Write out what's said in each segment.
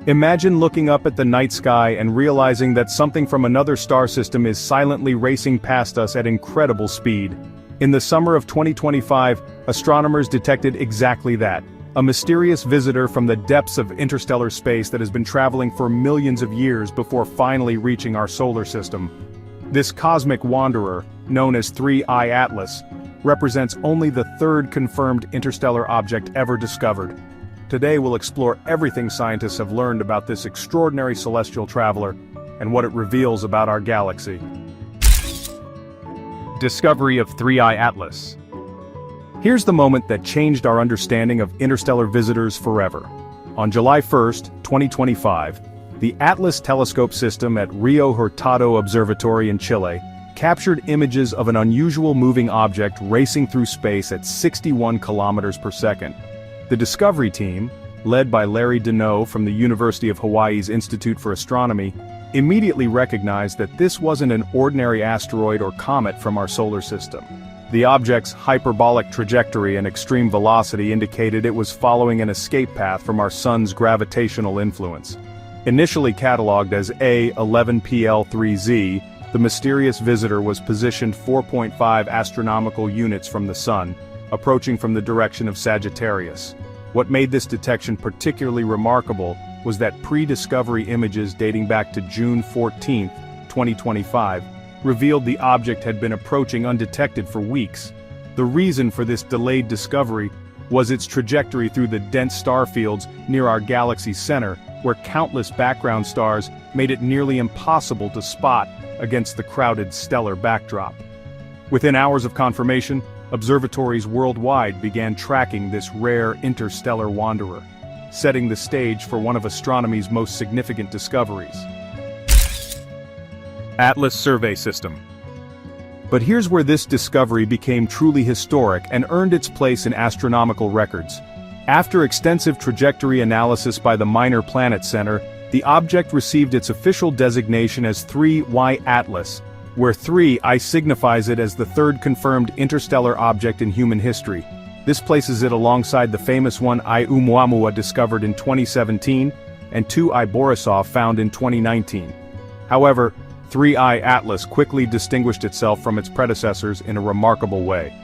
Imagine looking up at the night sky and realizing that something from another star system is silently racing past us at incredible speed. In the summer of 2025, astronomers detected exactly that. A mysterious visitor from the depths of interstellar space that has been traveling for millions of years before finally reaching our solar system. This cosmic wanderer, known as 3I Atlas, represents only the third confirmed interstellar object ever discovered. Today we'll explore everything scientists have learned about this extraordinary celestial traveler, and what it reveals about our galaxy. Discovery of 3I Atlas. Here's the moment that changed our understanding of interstellar visitors forever. On July 1, 2025, the Atlas telescope system at Rio Hurtado Observatory in Chile captured images of an unusual moving object racing through space at 61 kilometers per second. The Discovery team, led by Larry Deneau from the University of Hawaii's Institute for Astronomy, immediately recognized that this wasn't an ordinary asteroid or comet from our solar system. The object's hyperbolic trajectory and extreme velocity indicated it was following an escape path from our sun's gravitational influence. Initially catalogued as A11PL3Z, the mysterious visitor was positioned 4.5 astronomical units from the sun, approaching from the direction of Sagittarius. What made this detection particularly remarkable was that pre-discovery images dating back to June 14, 2025, revealed the object had been approaching undetected for weeks. The reason for this delayed discovery was its trajectory through the dense star fields near our galaxy's center, where countless background stars made it nearly impossible to spot against the crowded stellar backdrop. Within hours of confirmation, observatories worldwide began tracking this rare interstellar wanderer, setting the stage for one of astronomy's most significant discoveries. Atlas Survey System. But here's where this discovery became truly historic and earned its place in astronomical records. After extensive trajectory analysis by the Minor Planet Center, the object received its official designation as 3Y Atlas, where 3I signifies it as the third confirmed interstellar object in human history. This places it alongside the famous one Oumuamua discovered in 2017, and 2I Borisov found in 2019. However, 3I Atlas quickly distinguished itself from its predecessors in a remarkable way.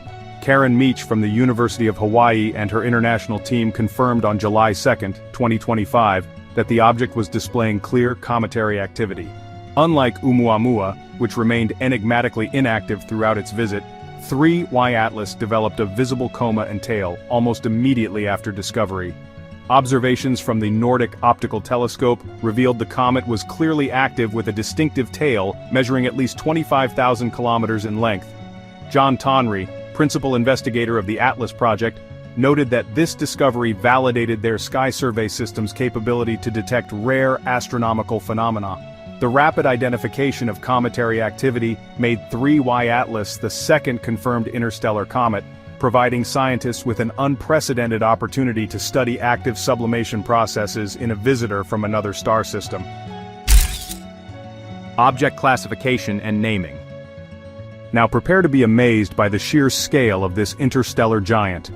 Karen Meach from the University of Hawaii and her international team confirmed on July 2, 2025, that the object was displaying clear cometary activity. Unlike Oumuamua, which remained enigmatically inactive throughout its visit, 3Y Atlas developed a visible coma and tail almost immediately after discovery. Observations from the Nordic Optical Telescope revealed the comet was clearly active with a distinctive tail measuring at least 25,000 kilometers in length. John Tonry, principal investigator of the Atlas project, noted that this discovery validated their sky survey system's capability to detect rare astronomical phenomena. The rapid identification of cometary activity made 3Y Atlas the second confirmed interstellar comet, providing scientists with an unprecedented opportunity to study active sublimation processes in a visitor from another star system. Object classification and naming. Now prepare to be amazed by the sheer scale of this interstellar giant.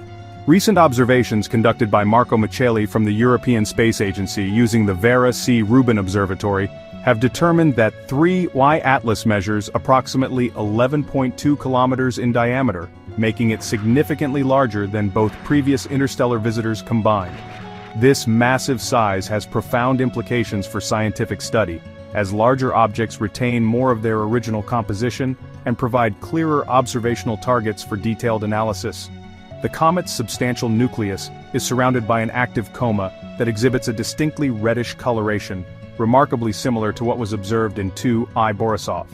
Recent observations conducted by Marco Micheli from the European Space Agency using the Vera C. Rubin Observatory have determined that 3Y Atlas measures approximately 11.2 kilometers in diameter, making it significantly larger than both previous interstellar visitors combined. This massive size has profound implications for scientific study, as larger objects retain more of their original composition and provide clearer observational targets for detailed analysis. The comet's substantial nucleus is surrounded by an active coma that exhibits a distinctly reddish coloration, remarkably similar to what was observed in 2I Borisov.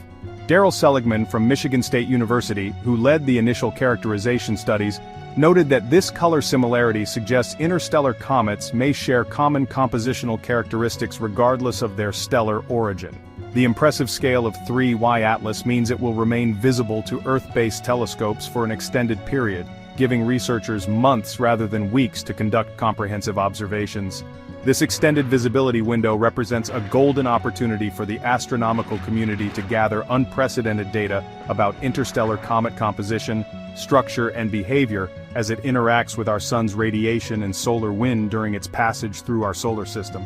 Daryl Seligman from Michigan State University, who led the initial characterization studies, noted that this color similarity suggests interstellar comets may share common compositional characteristics regardless of their stellar origin. The impressive scale of 3Y Atlas means it will remain visible to Earth-based telescopes for an extended period, giving researchers months rather than weeks to conduct comprehensive observations. This extended visibility window represents a golden opportunity for the astronomical community to gather unprecedented data about interstellar comet composition, structure, and behavior as it interacts with our sun's radiation and solar wind during its passage through our solar system.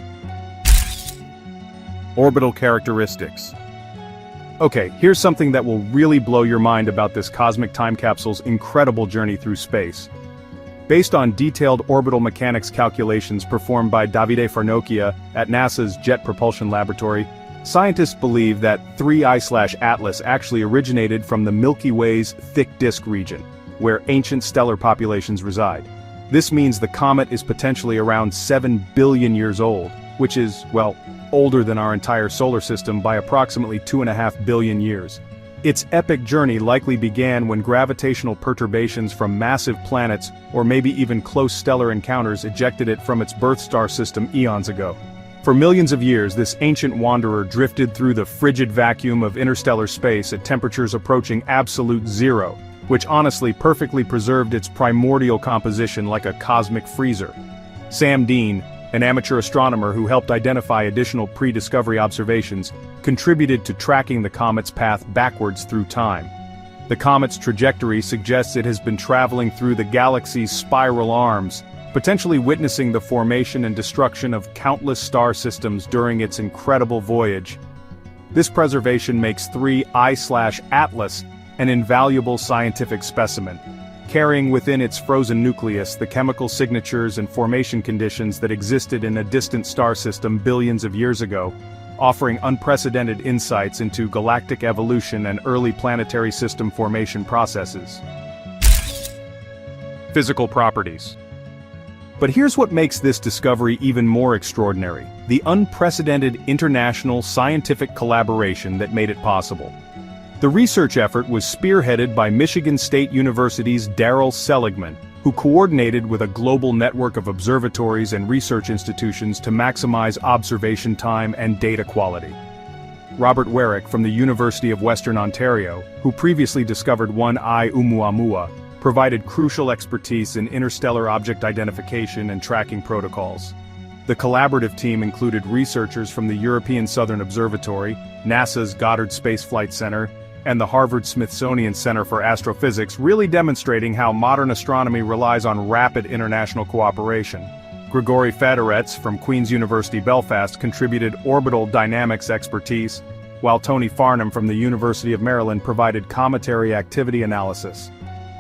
Orbital characteristics. Okay, here's something that will really blow your mind about this cosmic time capsule's incredible journey through space. Based on detailed orbital mechanics calculations performed by Davide Farnochia at NASA's Jet Propulsion Laboratory, scientists believe that 3I/Atlas actually originated from the Milky Way's thick disk region, where ancient stellar populations reside. This means the comet is potentially around 7 billion years old, which is, well, older than our entire solar system by approximately 2.5 billion years. Its epic journey likely began when gravitational perturbations from massive planets or maybe even close stellar encounters ejected it from its birth star system eons ago. For millions of years, this ancient wanderer drifted through the frigid vacuum of interstellar space at temperatures approaching absolute zero, which honestly perfectly preserved its primordial composition like a cosmic freezer. Sam Dean, an amateur astronomer who helped identify additional pre-discovery observations, contributed to tracking the comet's path backwards through time. The comet's trajectory suggests it has been traveling through the galaxy's spiral arms, potentially witnessing the formation and destruction of countless star systems during its incredible voyage. This preservation makes 3I/Atlas an invaluable scientific specimen, carrying within its frozen nucleus the chemical signatures and formation conditions that existed in a distant star system billions of years ago, offering unprecedented insights into galactic evolution and early planetary system formation processes. Physical properties. But here's what makes this discovery even more extraordinary: the unprecedented international scientific collaboration that made it possible. The research effort was spearheaded by Michigan State University's Darryl Seligman, who coordinated with a global network of observatories and research institutions to maximize observation time and data quality. Robert Warwick from the University of Western Ontario, who previously discovered 1I Oumuamua, provided crucial expertise in interstellar object identification and tracking protocols. The collaborative team included researchers from the European Southern Observatory, NASA's Goddard Space Flight Center, and the Harvard-Smithsonian Center for Astrophysics, really demonstrating how modern astronomy relies on rapid international cooperation. Grigory Fedorets from Queen's University Belfast contributed orbital dynamics expertise, while Tony Farnham from the University of Maryland provided cometary activity analysis.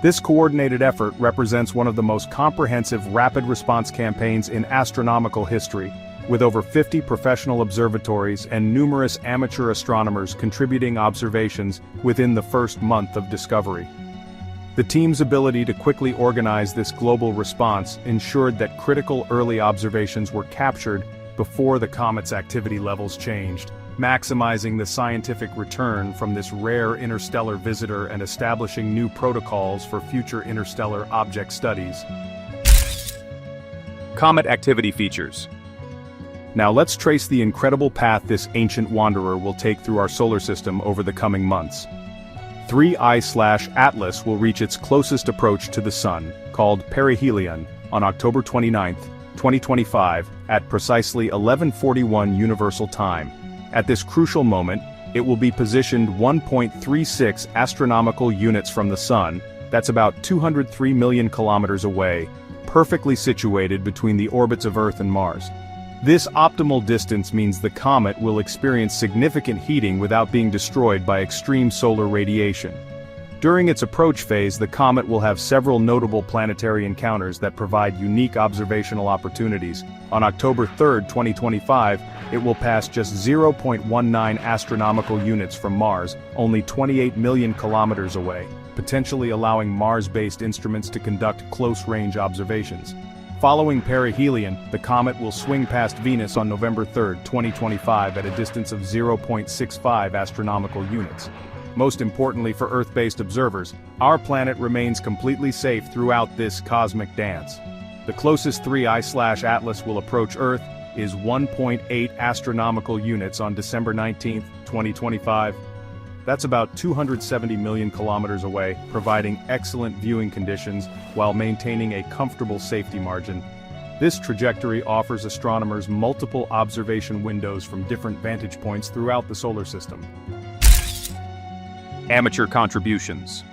This coordinated effort represents one of the most comprehensive rapid response campaigns in astronomical history, with over 50 professional observatories and numerous amateur astronomers contributing observations within the first month of discovery. The team's ability to quickly organize this global response ensured that critical early observations were captured before the comet's activity levels changed, maximizing the scientific return from this rare interstellar visitor and establishing new protocols for future interstellar object studies. Comet activity features. Now let's trace the incredible path this ancient wanderer will take through our solar system over the coming months. 3I/Atlas will reach its closest approach to the Sun, called perihelion, on October 29, 2025, at precisely 11:41 Universal Time. At this crucial moment, it will be positioned 1.36 astronomical units from the Sun, that's about 203 million kilometers away, perfectly situated between the orbits of Earth and Mars. This optimal distance means the comet will experience significant heating without being destroyed by extreme solar radiation. During its approach phase, the comet will have several notable planetary encounters that provide unique observational opportunities. On October 3, 2025, it will pass just 0.19 astronomical units from Mars, only 28 million kilometers away, potentially allowing Mars-based instruments to conduct close-range observations. Following perihelion, the comet will swing past Venus on November 3, 2025 at a distance of 0.65 astronomical units. Most importantly for Earth-based observers, our planet remains completely safe throughout this cosmic dance. The closest 3I/Atlas will approach Earth is 1.8 astronomical units on December 19, 2025. That's about 270 million kilometers away, providing excellent viewing conditions while maintaining a comfortable safety margin. This trajectory offers astronomers multiple observation windows from different vantage points throughout the solar system. Amateur contributions.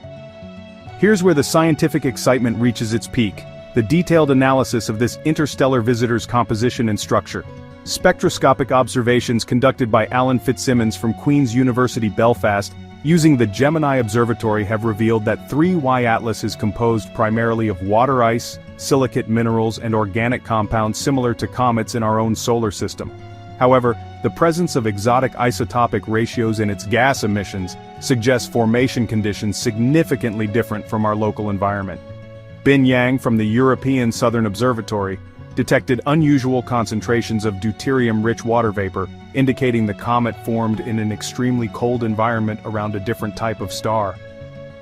Here's where the scientific excitement reaches its peak: the detailed analysis of this interstellar visitor's composition and structure. Spectroscopic observations conducted by Alan Fitzsimmons from Queen's University Belfast using the Gemini Observatory have revealed that 3Y Atlas is composed primarily of water ice, silicate minerals and organic compounds similar to comets in our own solar system. However, the presence of exotic isotopic ratios in its gas emissions suggests formation conditions significantly different from our local environment. Bin Yang from the European Southern Observatory detected unusual concentrations of deuterium-rich water vapor, indicating the comet formed in an extremely cold environment around a different type of star.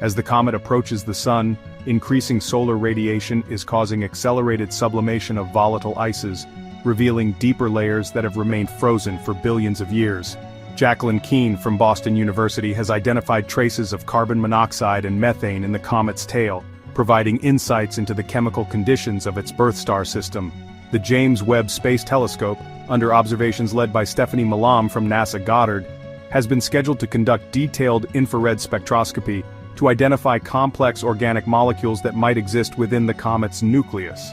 As the comet approaches the Sun, increasing solar radiation is causing accelerated sublimation of volatile ices, revealing deeper layers that have remained frozen for billions of years. Jacqueline Keene from Boston University has identified traces of carbon monoxide and methane in the comet's tail, providing insights into the chemical conditions of its birth star system. The James Webb Space Telescope, under observations led by Stephanie Malam from NASA Goddard, has been scheduled to conduct detailed infrared spectroscopy to identify complex organic molecules that might exist within the comet's nucleus.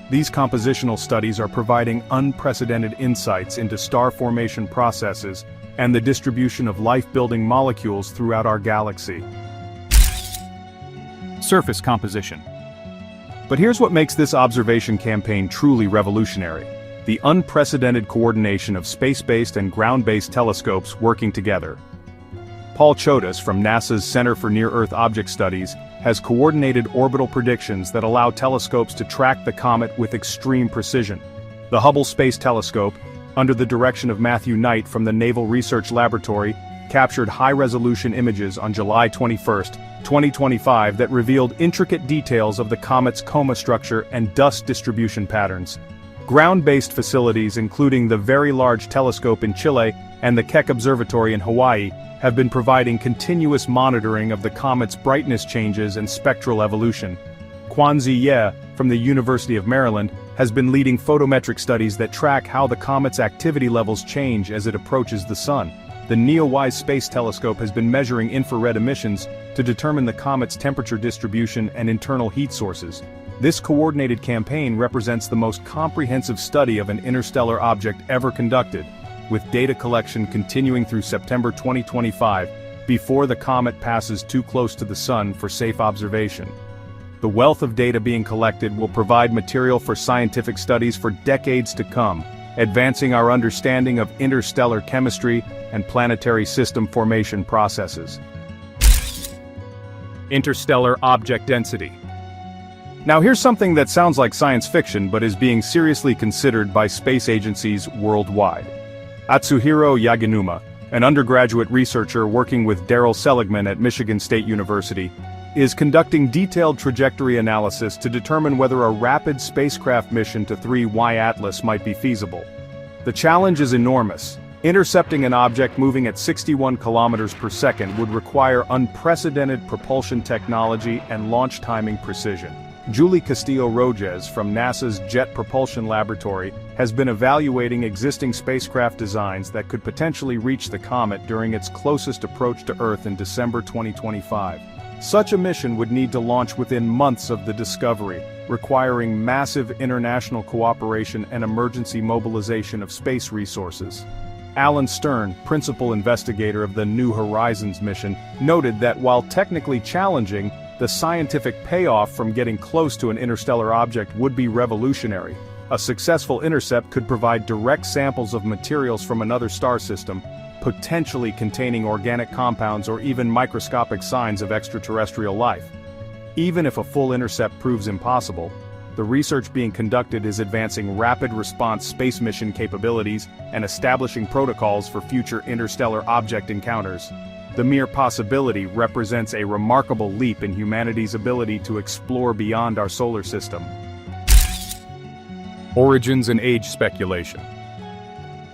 These compositional studies are providing unprecedented insights into star formation processes and the distribution of life-building molecules throughout our galaxy. Surface composition. But here's what makes this observation campaign truly revolutionary: the unprecedented coordination of space-based and ground-based telescopes working together. Paul Chodas from NASA's Center for Near-Earth Object Studies has coordinated orbital predictions that allow telescopes to track the comet with extreme precision. The Hubble Space Telescope, under the direction of Matthew Knight from the Naval Research Laboratory, captured high-resolution images on July 21, 2025 that revealed intricate details of the comet's coma structure and dust distribution patterns. Ground-based facilities including the Very Large Telescope in Chile and the Keck Observatory in Hawaii have been providing continuous monitoring of the comet's brightness changes and spectral evolution. Quanzi Ye, from the University of Maryland, has been leading photometric studies that track how the comet's activity levels change as it approaches the Sun. The NEOWISE Space Telescope has been measuring infrared emissions to determine the comet's temperature distribution and internal heat sources. This coordinated campaign represents the most comprehensive study of an interstellar object ever conducted, with data collection continuing through September 2025, before the comet passes too close to the Sun for safe observation. The wealth of data being collected will provide material for scientific studies for decades to come, advancing our understanding of interstellar chemistry and planetary system formation processes. Interstellar object density. Now here's something that sounds like science fiction but is being seriously considered by space agencies worldwide. Atsuhiro Yaginuma, an undergraduate researcher working with Daryl Seligman at Michigan State University, is conducting detailed trajectory analysis to determine whether a rapid spacecraft mission to 3Y Atlas might be feasible. The challenge is enormous. Intercepting an object moving at 61 kilometers per second would require unprecedented propulsion technology and launch timing precision. Julie Castillo-Roges from NASA's Jet Propulsion Laboratory has been evaluating existing spacecraft designs that could potentially reach the comet during its closest approach to Earth in December 2025. Such a mission would need to launch within months of the discovery, requiring massive international cooperation and emergency mobilization of space resources. Alan Stern, principal investigator of the New Horizons mission, noted that while technically challenging, the scientific payoff from getting close to an interstellar object would be revolutionary. A successful intercept could provide direct samples of materials from another star system, potentially containing organic compounds or even microscopic signs of extraterrestrial life. Even if a full intercept proves impossible, the research being conducted is advancing rapid response space mission capabilities and establishing protocols for future interstellar object encounters. The mere possibility represents a remarkable leap in humanity's ability to explore beyond our solar system. Origins and age speculation.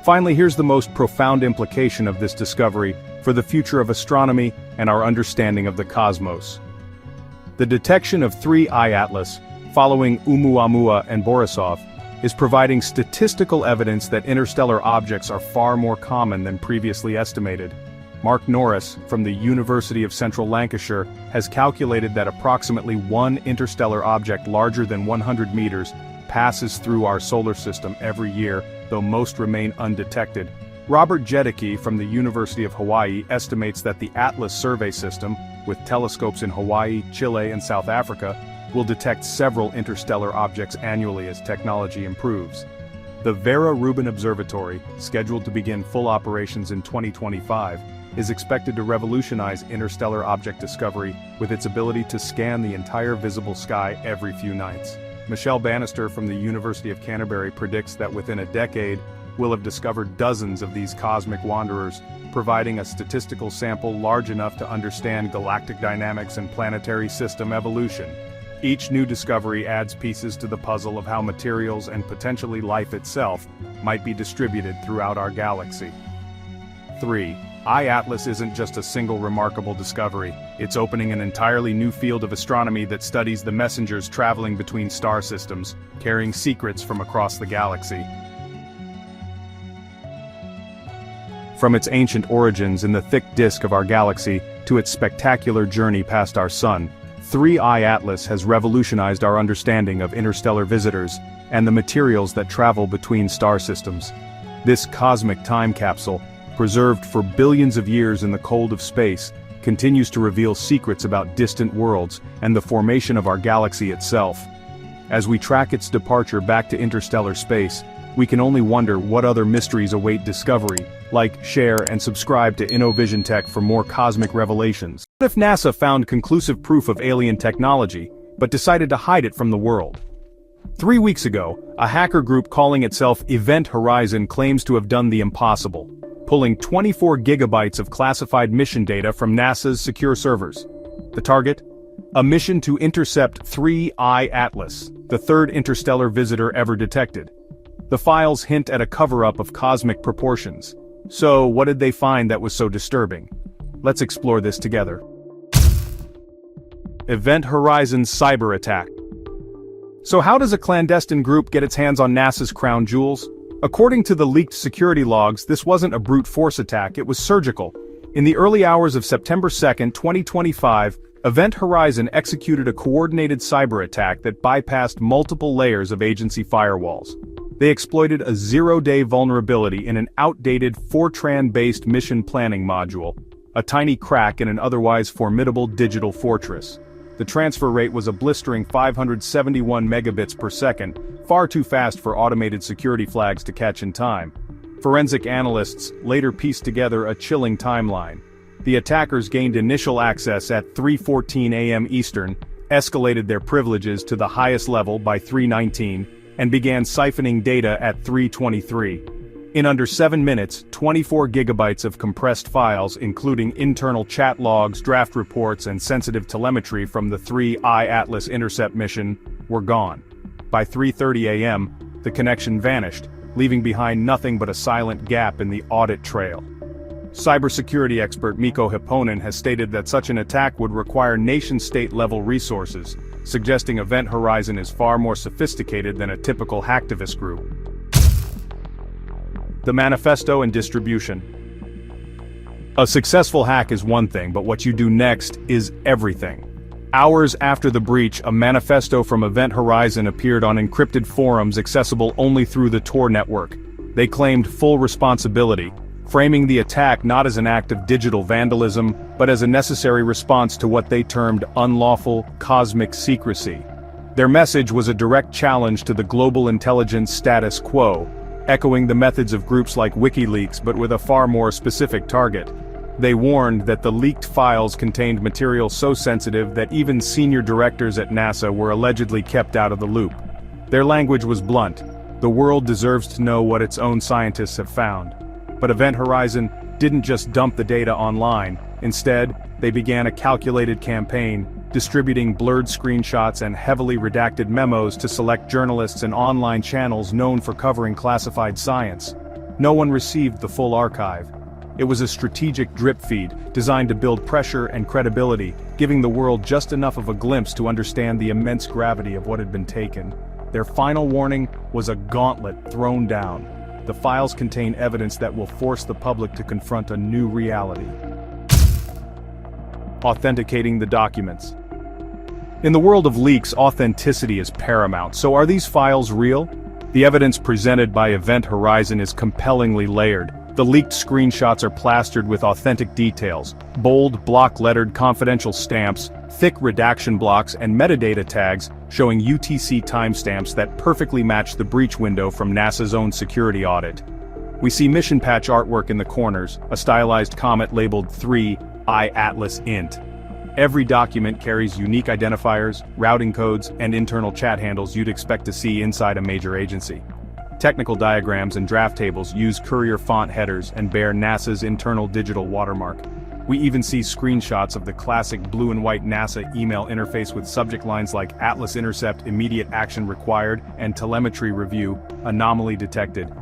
Finally, here's the most profound implication of this discovery for the future of astronomy and our understanding of the cosmos. The detection of 3I Atlas, following Oumuamua and Borisov, is providing statistical evidence that interstellar objects are far more common than previously estimated. Mark Norris, from the University of Central Lancashire, has calculated that approximately one interstellar object larger than 100 meters passes through our solar system every year, though most remain undetected. Robert Jedicke from the University of Hawaii estimates that the Atlas survey system, with telescopes in Hawaii, Chile, and South Africa, will detect several interstellar objects annually as technology improves. The Vera Rubin Observatory, scheduled to begin full operations in 2025, is expected to revolutionize interstellar object discovery with its ability to scan the entire visible sky every few nights. Michelle Bannister from the University of Canterbury predicts that within a decade, we'll have discovered dozens of these cosmic wanderers, providing a statistical sample large enough to understand galactic dynamics and planetary system evolution. Each new discovery adds pieces to the puzzle of how materials and potentially life itself might be distributed throughout our galaxy. 3. I-Atlas isn't just a single remarkable discovery, it's opening an entirely new field of astronomy that studies the messengers traveling between star systems, carrying secrets from across the galaxy. From its ancient origins in the thick disk of our galaxy to its spectacular journey past our sun, 3I-Atlas has revolutionized our understanding of interstellar visitors and the materials that travel between star systems. This cosmic time capsule, preserved for billions of years in the cold of space, continues to reveal secrets about distant worlds and the formation of our galaxy itself. As we track its departure back to interstellar space, we can only wonder what other mysteries await discovery. Like, share, and subscribe to InnoVision Tech for more cosmic revelations. What if NASA found conclusive proof of alien technology, but decided to hide it from the world? 3 weeks ago, a hacker group calling itself Event Horizon claims to have done the impossible, pulling 24 gigabytes of classified mission data from NASA's secure servers. The target? A mission to intercept 3I-Atlas, the third interstellar visitor ever detected. The files hint at a cover-up of cosmic proportions. So, what did they find that was so disturbing? Let's explore this together. Event Horizon's cyber attack. So how does a clandestine group get its hands on NASA's crown jewels? According to the leaked security logs, this wasn't a brute force attack, it was surgical. In the early hours of September 2, 2025, Event Horizon executed a coordinated cyber attack that bypassed multiple layers of agency firewalls. They exploited a zero-day vulnerability in an outdated Fortran-based mission planning module, a tiny crack in an otherwise formidable digital fortress. The transfer rate was a blistering 571 megabits per second, far too fast for automated security flags to catch in time. Forensic analysts later pieced together a chilling timeline. The attackers gained initial access at 3:14 a.m. Eastern, escalated their privileges to the highest level by 3:19, and began siphoning data at 3:23. In under 7 minutes, 24 gigabytes of compressed files including internal chat logs, draft reports, and sensitive telemetry from the 3I-Atlas intercept mission were gone. By 3:30 a.m., the connection vanished, leaving behind nothing but a silent gap in the audit trail. Cybersecurity expert Mikko Hipponen has stated that such an attack would require nation-state level resources, suggesting Event Horizon is far more sophisticated than a typical hacktivist group. The manifesto and distribution. A successful hack is one thing, but what you do next is everything. Hours after the breach, a manifesto from Event Horizon appeared on encrypted forums accessible only through the Tor network. They claimed full responsibility, framing the attack not as an act of digital vandalism, but as a necessary response to what they termed unlawful cosmic secrecy. Their message was a direct challenge to the global intelligence status quo, echoing the methods of groups like WikiLeaks but with a far more specific target. They warned that the leaked files contained material so sensitive that even senior directors at NASA were allegedly kept out of the loop. Their language was blunt: the world deserves to know what its own scientists have found. But Event Horizon didn't just dump the data online. Instead, they began a calculated campaign, distributing blurred screenshots and heavily redacted memos to select journalists and online channels known for covering classified science. No one received the full archive. It was a strategic drip feed, designed to build pressure and credibility, giving the world just enough of a glimpse to understand the immense gravity of what had been taken. Their final warning was a gauntlet thrown down. The files contain evidence that will force the public to confront a new reality. Authenticating the documents. In the world of leaks, authenticity is paramount, so are these files real? The evidence presented by Event Horizon is compellingly layered. The leaked screenshots are plastered with authentic details, bold, block-lettered confidential stamps, thick redaction blocks, and metadata tags showing UTC timestamps that perfectly match the breach window from NASA's own security audit. We see mission patch artwork in the corners, a stylized comet labeled 3I Atlas Int. Every document carries unique identifiers, routing codes, and internal chat handles you'd expect to see inside a major agency. Technical diagrams and draft tables use Courier font headers and bear NASA's internal digital watermark. We even see screenshots of the classic blue and white NASA email interface with subject lines like Atlas Intercept Immediate Action Required and Telemetry Review, Anomaly Detected.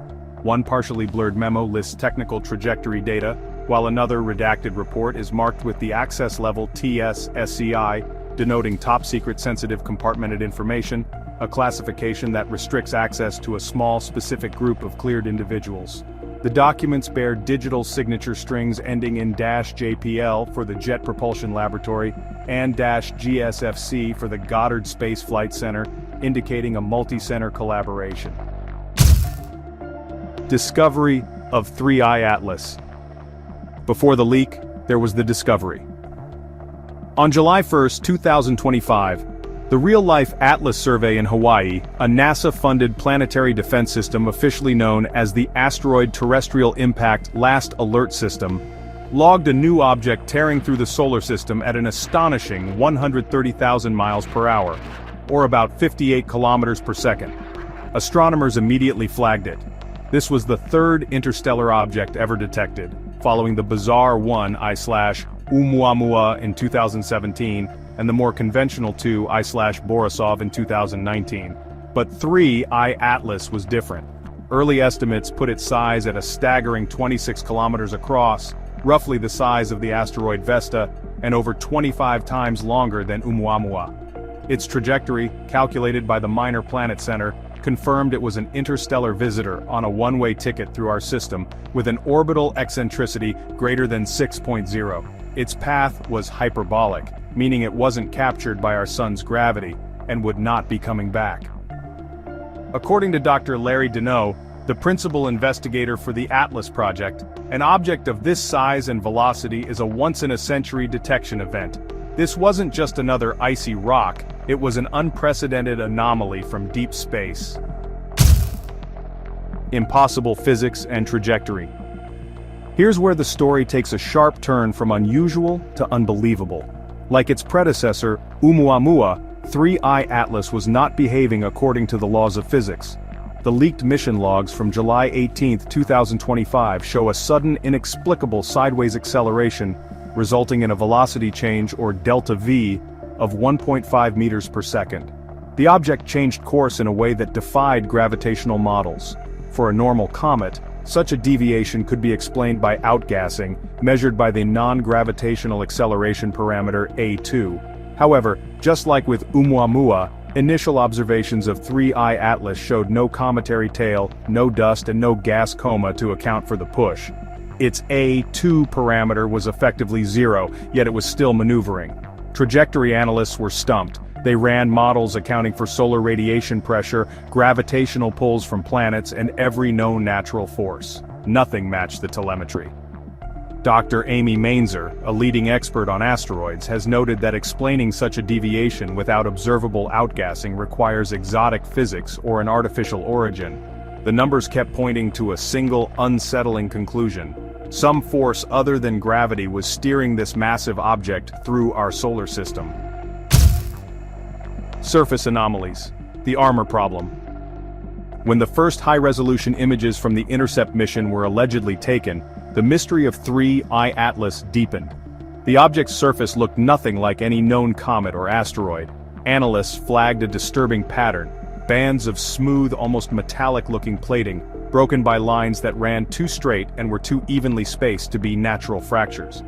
One partially blurred memo lists technical trajectory data, while another redacted report is marked with the access level TS-SCI, denoting top-secret sensitive compartmented information, a classification that restricts access to a small specific group of cleared individuals. The documents bear digital signature strings ending in -JPL for the Jet Propulsion Laboratory and -GSFC for the Goddard Space Flight Center, indicating a multi-center collaboration. Discovery of 3I Atlas. Before the leak, there was the discovery. On July 1, 2025, the real-life Atlas survey in Hawaii, a NASA-funded planetary defense system officially known as the Asteroid Terrestrial Impact Last Alert System, logged a new object tearing through the solar system at an astonishing 130,000 miles per hour, or about 58 kilometers per second. Astronomers immediately flagged it. This was the third interstellar object ever detected, following the bizarre 1I/Oumuamua in 2017, and the more conventional 2I/Borisov in 2019. But 3I Atlas was different. Early estimates put its size at a staggering 26 kilometers across, roughly the size of the asteroid Vesta, and over 25 times longer than Oumuamua. Its trajectory, calculated by the Minor Planet Center, confirmed it was an interstellar visitor on a one-way ticket through our system, with an orbital eccentricity greater than 6.0. Its path was hyperbolic, meaning it wasn't captured by our sun's gravity, and would not be coming back. According to Dr. Larry Deneau, the principal investigator for the Atlas project, an object of this size and velocity is a once-in-a-century detection event. This wasn't just another icy rock, it was an unprecedented anomaly from deep space. Impossible physics and trajectory. Here's where the story takes a sharp turn from unusual to unbelievable. Like its predecessor, Oumuamua, 3I Atlas was not behaving according to the laws of physics. The leaked mission logs from July 18, 2025 show a sudden inexplicable sideways acceleration, resulting in a velocity change or delta V of 1.5 meters per second. The object changed course in a way that defied gravitational models. For a normal comet, such a deviation could be explained by outgassing, measured by the non-gravitational acceleration parameter A2. However, just like with Oumuamua, initial observations of 3I Atlas showed no cometary tail, no dust, and no gas coma to account for the push. Its A2 parameter was effectively zero, yet it was still maneuvering. Trajectory analysts were stumped. They ran models accounting for solar radiation pressure, gravitational pulls from planets, and every known natural force. Nothing matched the telemetry. Dr. Amy Mainzer, a leading expert on asteroids, has noted that explaining such a deviation without observable outgassing requires exotic physics or an artificial origin. The numbers kept pointing to a single, unsettling conclusion. Some force other than gravity was steering this massive object through our solar system. Surface anomalies. The armor problem. When the first high-resolution images from the Intercept mission were allegedly taken, the mystery of 3I Atlas deepened. The object's surface looked nothing like any known comet or asteroid. Analysts flagged a disturbing pattern. Bands of smooth, almost metallic-looking plating, broken by lines that ran too straight and were too evenly spaced to be natural fractures.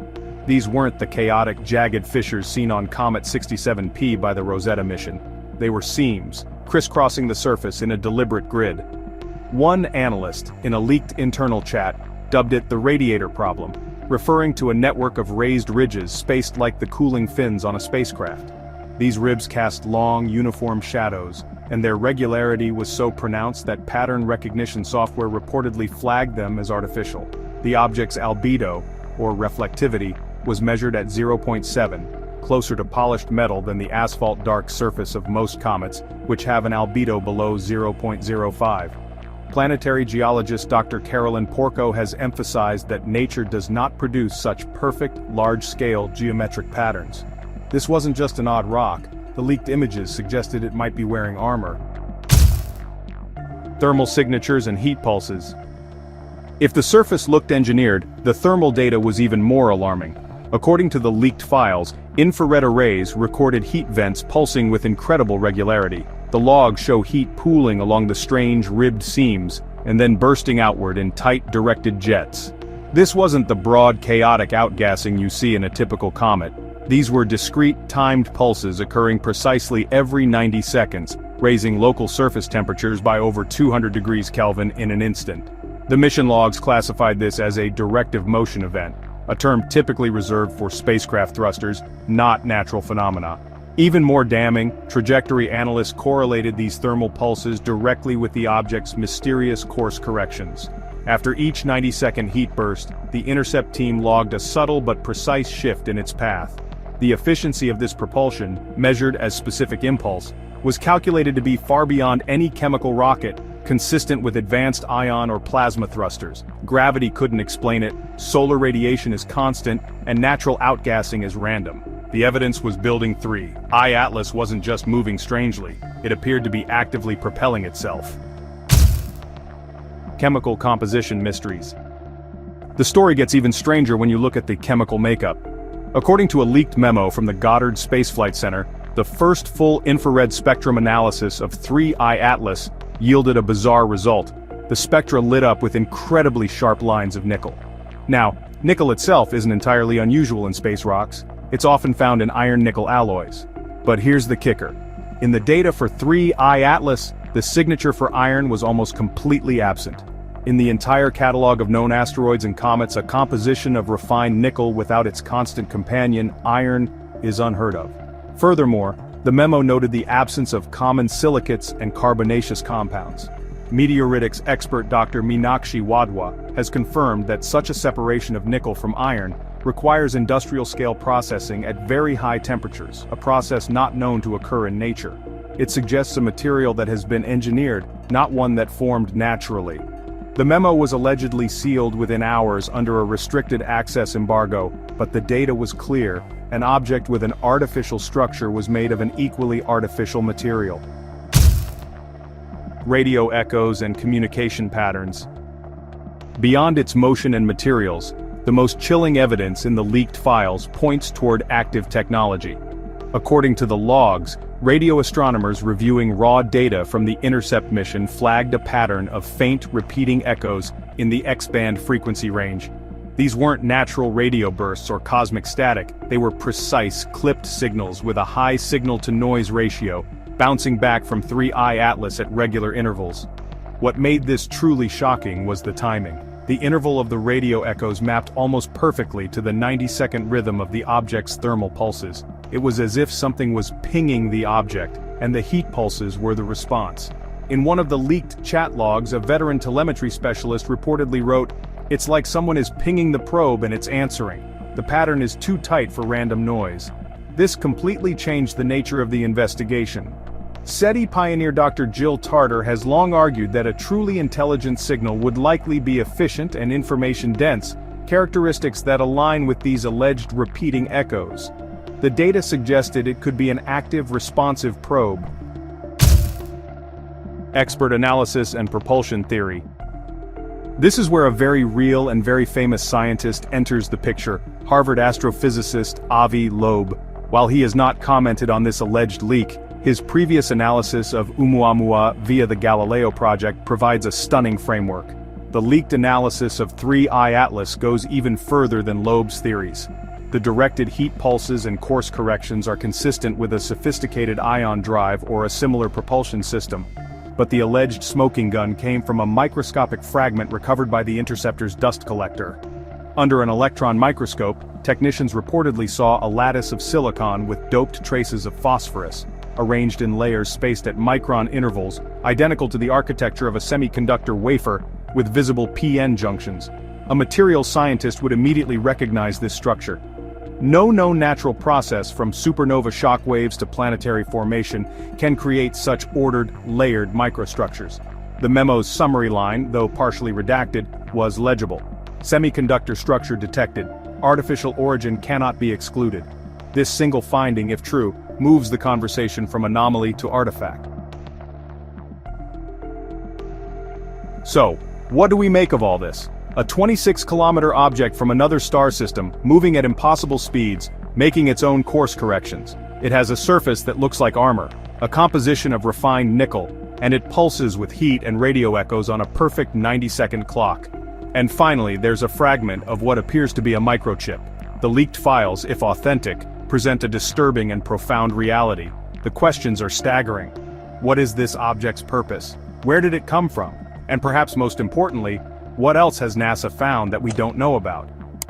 These weren't the chaotic, jagged fissures seen on Comet 67P by the Rosetta mission. They were seams, crisscrossing the surface in a deliberate grid. One analyst, in a leaked internal chat, dubbed it the radiator problem, referring to a network of raised ridges spaced like the cooling fins on a spacecraft. These ribs cast long, uniform shadows, and their regularity was so pronounced that pattern recognition software reportedly flagged them as artificial. The object's albedo, or reflectivity, was measured at 0.7, closer to polished metal than the asphalt dark surface of most comets, which have an albedo below 0.05. Planetary geologist Dr. Carolyn Porco has emphasized that nature does not produce such perfect, large-scale geometric patterns. This wasn't just an odd rock, the leaked images suggested it might be wearing armor. Thermal signatures and heat pulses. If the surface looked engineered, the thermal data was even more alarming. According to the leaked files, infrared arrays recorded heat vents pulsing with incredible regularity. The logs show heat pooling along the strange ribbed seams, and then bursting outward in tight, directed jets. This wasn't the broad, chaotic outgassing you see in a typical comet. These were discrete, timed pulses occurring precisely every 90 seconds, raising local surface temperatures by over 200 degrees Kelvin in an instant. The mission logs classified this as a directive motion event, a term typically reserved for spacecraft thrusters, not natural phenomena. Even more damning, trajectory analysts correlated these thermal pulses directly with the object's mysterious course corrections. After each 90-second heat burst, the intercept team logged a subtle but precise shift in its path. The efficiency of this propulsion, measured as specific impulse, was calculated to be far beyond any chemical rocket, consistent with advanced ion or plasma thrusters. Gravity couldn't explain it, solar radiation is constant, and natural outgassing is random. The evidence was building 3. I-Atlas wasn't just moving strangely, it appeared to be actively propelling itself. Chemical composition mysteries. The story gets even stranger when you look at the chemical makeup. According to a leaked memo from the Goddard Space Flight Center, the first full infrared spectrum analysis of 3 I-Atlas yielded a bizarre result. The spectra lit up with incredibly sharp lines of nickel. Now, nickel itself isn't entirely unusual in space rocks. It's often found in iron-nickel alloys. But here's the kicker. In the data for 3 I-Atlas, the signature for iron was almost completely absent. In the entire catalog of known asteroids and comets, a composition of refined nickel without its constant companion, iron, is unheard of. Furthermore, the memo noted the absence of common silicates and carbonaceous compounds. Meteoritics expert Dr. Meenakshi Wadhwa has confirmed that such a separation of nickel from iron requires industrial-scale processing at very high temperatures, a process not known to occur in nature. It suggests a material that has been engineered, not one that formed naturally. The memo was allegedly sealed within hours under a restricted access embargo, but the data was clear. An object with an artificial structure was made of an equally artificial material. Radio echoes and communication patterns. Beyond its motion and materials, the most chilling evidence in the leaked files points toward active technology. According to the logs, radio astronomers reviewing raw data from the Intercept mission flagged a pattern of faint, repeating echoes in the X-band frequency range. These weren't natural radio bursts or cosmic static, they were precise, clipped signals with a high signal-to-noise ratio, bouncing back from 3 I-Atlas at regular intervals. What made this truly shocking was the timing. The interval of the radio echoes mapped almost perfectly to the 90-second rhythm of the object's thermal pulses. It was as if something was pinging the object, and the heat pulses were the response. In one of the leaked chat logs, a veteran telemetry specialist reportedly wrote, "It's like someone is pinging the probe and it's answering. The pattern is too tight for random noise." This completely changed the nature of the investigation. SETI pioneer Dr. Jill Tarter has long argued that a truly intelligent signal would likely be efficient and information-dense, characteristics that align with these alleged repeating echoes. The data suggested it could be an active, responsive probe. Expert analysis and propulsion theory. This is where a very real and very famous scientist enters the picture, Harvard astrophysicist Avi Loeb. While he has not commented on this alleged leak, his previous analysis of Oumuamua via the Galileo project provides a stunning framework. The leaked analysis of 3 I-Atlas goes even further than Loeb's theories. The directed heat pulses and course corrections are consistent with a sophisticated ion drive or a similar propulsion system. But the alleged smoking gun came from a microscopic fragment recovered by the interceptor's dust collector. Under an electron microscope, technicians reportedly saw a lattice of silicon with doped traces of phosphorus, arranged in layers spaced at micron intervals, identical to the architecture of a semiconductor wafer, with visible p-n junctions. A materials scientist would immediately recognize this structure. No known natural process from supernova shock waves to planetary formation can create such ordered, layered microstructures. The memo's summary line, though partially redacted, was legible. Semiconductor structure detected. Artificial origin cannot be excluded. This single finding, if true, moves the conversation from anomaly to artifact. So, what do we make of all this? A 26-kilometer object from another star system, moving at impossible speeds, making its own course corrections. It has a surface that looks like armor, a composition of refined nickel, and it pulses with heat and radio echoes on a perfect 90-second clock. And finally, there's a fragment of what appears to be a microchip. The leaked files, if authentic, present a disturbing and profound reality. The questions are staggering. What is this object's purpose? Where did it come from? And perhaps most importantly, what else has NASA found that we don't know about?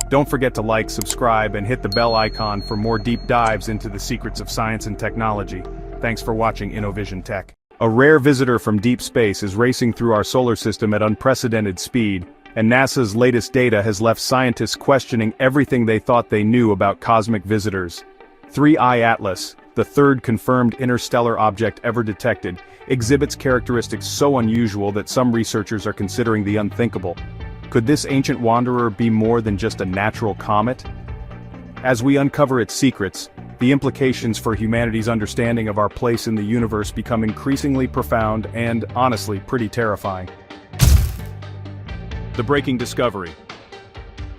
Don't forget to like, subscribe, and hit the bell icon for more deep dives into the secrets of science and technology. Thanks for watching InnoVision Tech. A rare visitor from deep space is racing through our solar system at unprecedented speed, and NASA's latest data has left scientists questioning everything they thought they knew about cosmic visitors. 3I Atlas, the third confirmed interstellar object ever detected, exhibits characteristics so unusual that some researchers are considering the unthinkable. Could this ancient wanderer be more than just a natural comet? As we uncover its secrets, the implications for humanity's understanding of our place in the universe become increasingly profound and, honestly, pretty terrifying. The breaking discovery.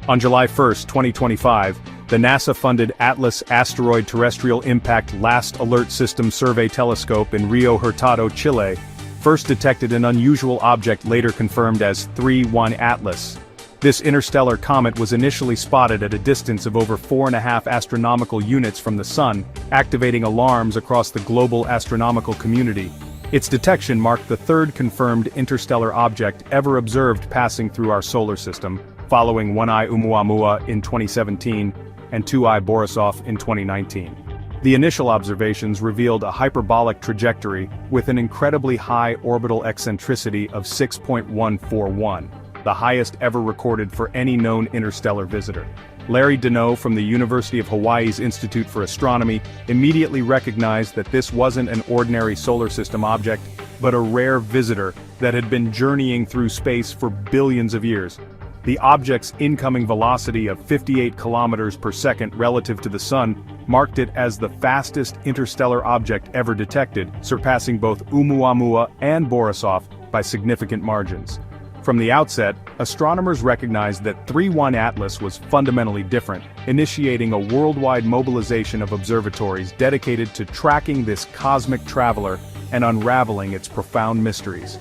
On July 1, 2025, the NASA-funded ATLAS Asteroid Terrestrial Impact Last Alert System Survey Telescope in Rio Hurtado, Chile, first detected an unusual object later confirmed as 3I Atlas. This interstellar comet was initially spotted at a distance of over 4.5 astronomical units from the Sun, activating alarms across the global astronomical community. Its detection marked the third confirmed interstellar object ever observed passing through our solar system, following 1I Oumuamua in 2017 and 2I Borisov in 2019. The initial observations revealed a hyperbolic trajectory with an incredibly high orbital eccentricity of 6.141, the highest ever recorded for any known interstellar visitor. Larry Deneau from the University of Hawaii's Institute for Astronomy immediately recognized that this wasn't an ordinary solar system object, but a rare visitor that had been journeying through space for billions of years. The object's incoming velocity of 58 kilometers per second relative to the Sun marked it as the fastest interstellar object ever detected, surpassing both Oumuamua and Borisov by significant margins. From the outset, astronomers recognized that 3I Atlas was fundamentally different, initiating a worldwide mobilization of observatories dedicated to tracking this cosmic traveler and unraveling its profound mysteries.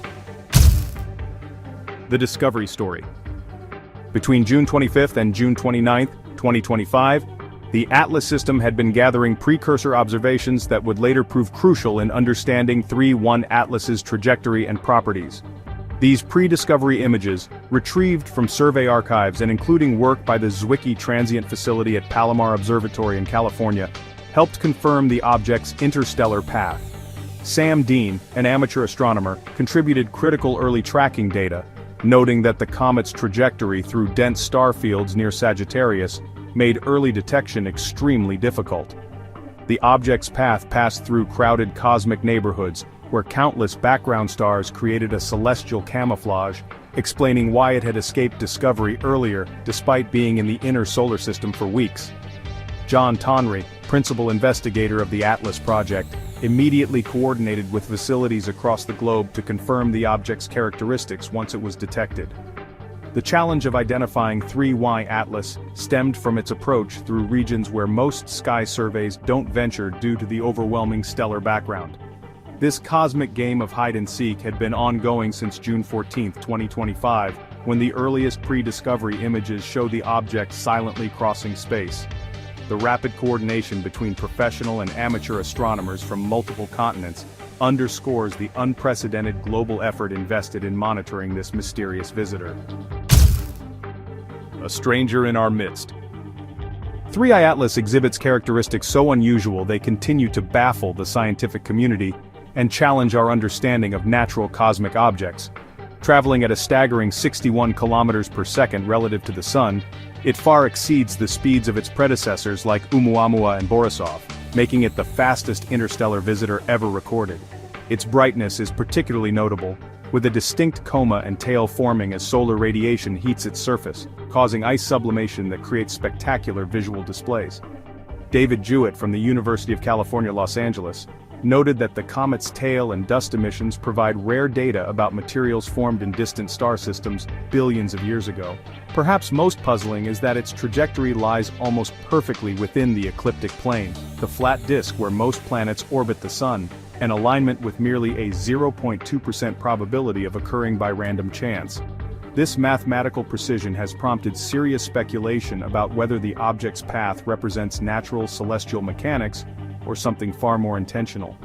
The discovery story. Between June 25 and June 29, 2025, the ATLAS system had been gathering precursor observations that would later prove crucial in understanding 3I Atlas's trajectory and properties. These pre-discovery images, retrieved from survey archives and including work by the Zwicky Transient Facility at Palomar Observatory in California, helped confirm the object's interstellar path. Sam Dean, an amateur astronomer, contributed critical early tracking data, noting that the comet's trajectory through dense star fields near Sagittarius made early detection extremely difficult. The object's path passed through crowded cosmic neighborhoods, where countless background stars created a celestial camouflage, explaining why it had escaped discovery earlier despite being in the inner solar system for weeks. John Tonry, principal investigator of the ATLAS project, immediately coordinated with facilities across the globe to confirm the object's characteristics once it was detected. The challenge of identifying 3I Atlas stemmed from its approach through regions where most sky surveys don't venture due to the overwhelming stellar background. This cosmic game of hide-and-seek had been ongoing since June 14, 2025, when the earliest pre-discovery images show the object silently crossing space. The rapid coordination between professional and amateur astronomers from multiple continents underscores the unprecedented global effort invested in monitoring this mysterious visitor. a stranger in our midst. 3I Atlas exhibits characteristics so unusual they continue to baffle the scientific community and challenge our understanding of natural cosmic objects. Traveling at a staggering 61 kilometers per second relative to the Sun, it far exceeds the speeds of its predecessors like Oumuamua and Borisov, making it the fastest interstellar visitor ever recorded. Its brightness is particularly notable, with a distinct coma and tail forming as solar radiation heats its surface, causing ice sublimation that creates spectacular visual displays. David Jewett from the University of California, Los Angeles, noted that the comet's tail and dust emissions provide rare data about materials formed in distant star systems billions of years ago. Perhaps most puzzling is that its trajectory lies almost perfectly within the ecliptic plane, the flat disk where most planets orbit the Sun, an alignment with merely a 0.2% probability of occurring by random chance. This mathematical precision has prompted serious speculation about whether the object's path represents natural celestial mechanics or something far more intentional.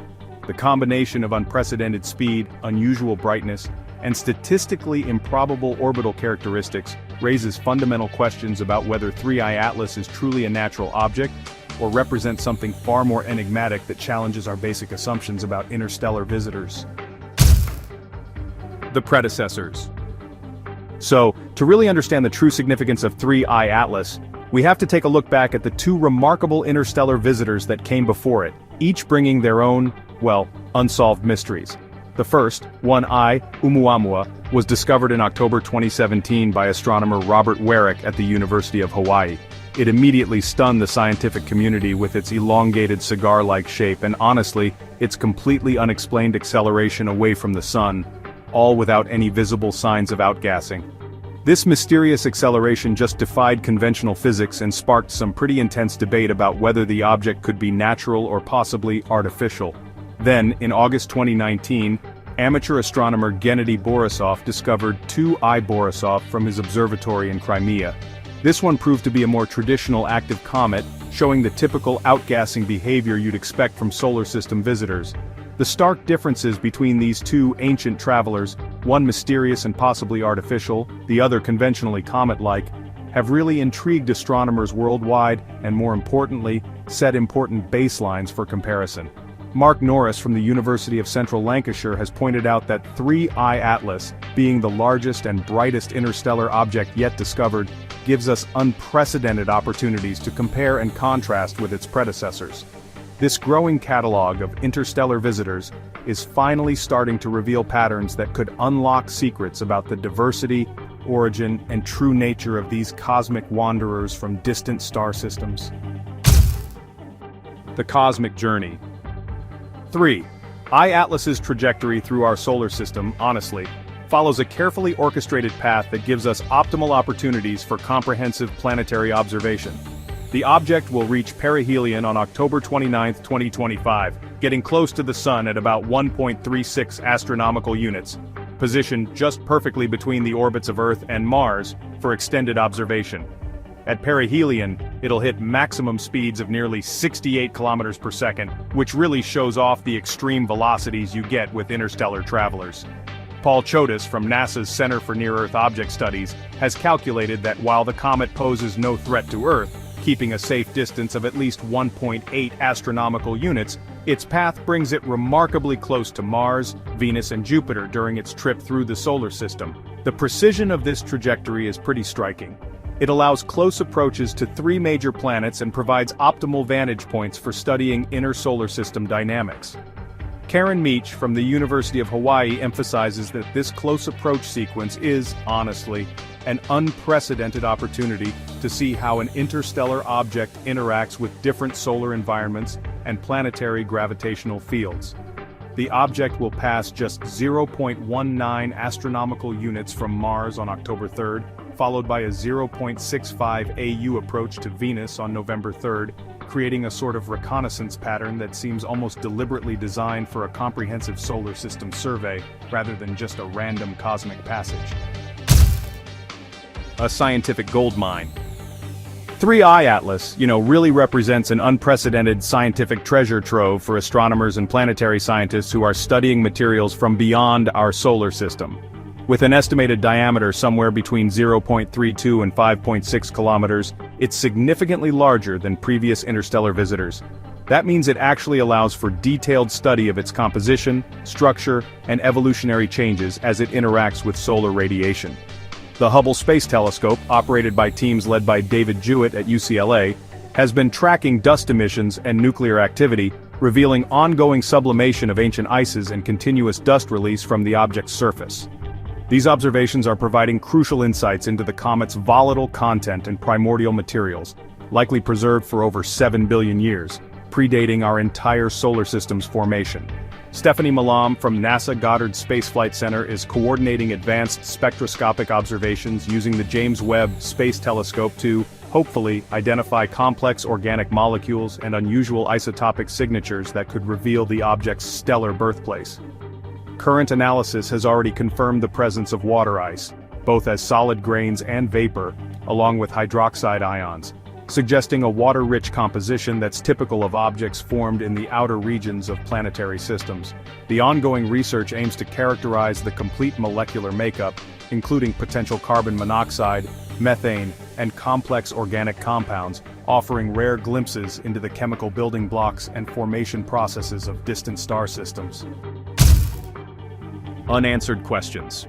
The combination of unprecedented speed, unusual brightness, and statistically improbable orbital characteristics raises fundamental questions about whether 3I Atlas is truly a natural object or represents something far more enigmatic that challenges our basic assumptions about interstellar visitors. The predecessors. So, to really understand the true significance of 3I Atlas, we have to take a look back at the two remarkable interstellar visitors that came before it, each bringing their own, well, unsolved mysteries. The first, 1I, Oumuamua, was discovered in October 2017 by astronomer Robert Warwick at the University of Hawaii. It immediately stunned the scientific community with its elongated cigar-like shape and honestly, its completely unexplained acceleration away from the Sun, all without any visible signs of outgassing. This mysterious acceleration just defied conventional physics and sparked some pretty intense debate about whether the object could be natural or possibly artificial. Then, in August 2019, amateur astronomer Gennady Borisov discovered 2I Borisov from his observatory in Crimea. This one proved to be a more traditional active comet, showing the typical outgassing behavior you'd expect from solar system visitors. The stark differences between these two ancient travelers, one mysterious and possibly artificial, the other conventionally comet-like, have really intrigued astronomers worldwide and, more importantly, set important baselines for comparison. Mark Norris from the University of Central Lancashire has pointed out that 3I Atlas, being the largest and brightest interstellar object yet discovered, gives us unprecedented opportunities to compare and contrast with its predecessors. This growing catalog of interstellar visitors is finally starting to reveal patterns that could unlock secrets about the diversity, origin, and true nature of these cosmic wanderers from distant star systems. The cosmic journey. 3I Atlas's trajectory through our solar system, honestly, follows a carefully orchestrated path that gives us optimal opportunities for comprehensive planetary observation. The object will reach perihelion on October 29, 2025, getting close to the Sun at about 1.36 astronomical units, positioned just perfectly between the orbits of Earth and Mars for extended observation. At perihelion, it'll hit maximum speeds of nearly 68 kilometers per second, which really shows off the extreme velocities you get with interstellar travelers. Paul Chodas from NASA's Center for Near-Earth Object Studies has calculated that while the comet poses no threat to Earth, keeping a safe distance of at least 1.8 astronomical units, its path brings it remarkably close to Mars, Venus, and Jupiter during its trip through the solar system. The precision of this trajectory is pretty striking. It allows close approaches to 3 major planets and provides optimal vantage points for studying inner solar system dynamics. Karen Meach from the University of Hawaii emphasizes that this close approach sequence is, honestly, an unprecedented opportunity to see how an interstellar object interacts with different solar environments and planetary gravitational fields. The object will pass just 0.19 astronomical units from Mars on October 3rd, followed by a 0.65 AU approach to Venus on November 3rd, creating a sort of reconnaissance pattern that seems almost deliberately designed for a comprehensive solar system survey, rather than just a random cosmic passage. A scientific goldmine. 3I Atlas, really represents an unprecedented scientific treasure trove for astronomers and planetary scientists who are studying materials from beyond our solar system. With an estimated diameter somewhere between 0.32 and 5.6 kilometers, it's significantly larger than previous interstellar visitors. That means it actually allows for detailed study of its composition, structure, and evolutionary changes as it interacts with solar radiation. The Hubble Space Telescope, operated by teams led by David Jewett at UCLA, has been tracking dust emissions and nuclear activity, revealing ongoing sublimation of ancient ices and continuous dust release from the object's surface. These observations are providing crucial insights into the comet's volatile content and primordial materials, likely preserved for over 7 billion years, predating our entire solar system's formation. Stephanie Malam from NASA Goddard Space Flight Center is coordinating advanced spectroscopic observations using the James Webb Space Telescope to, hopefully, identify complex organic molecules and unusual isotopic signatures that could reveal the object's stellar birthplace. Current analysis has already confirmed the presence of water ice, both as solid grains and vapor, along with hydroxide ions, suggesting a water-rich composition that's typical of objects formed in the outer regions of planetary systems. The ongoing research aims to characterize the complete molecular makeup, including potential carbon monoxide, methane, and complex organic compounds, offering rare glimpses into the chemical building blocks and formation processes of distant star systems. Unanswered questions.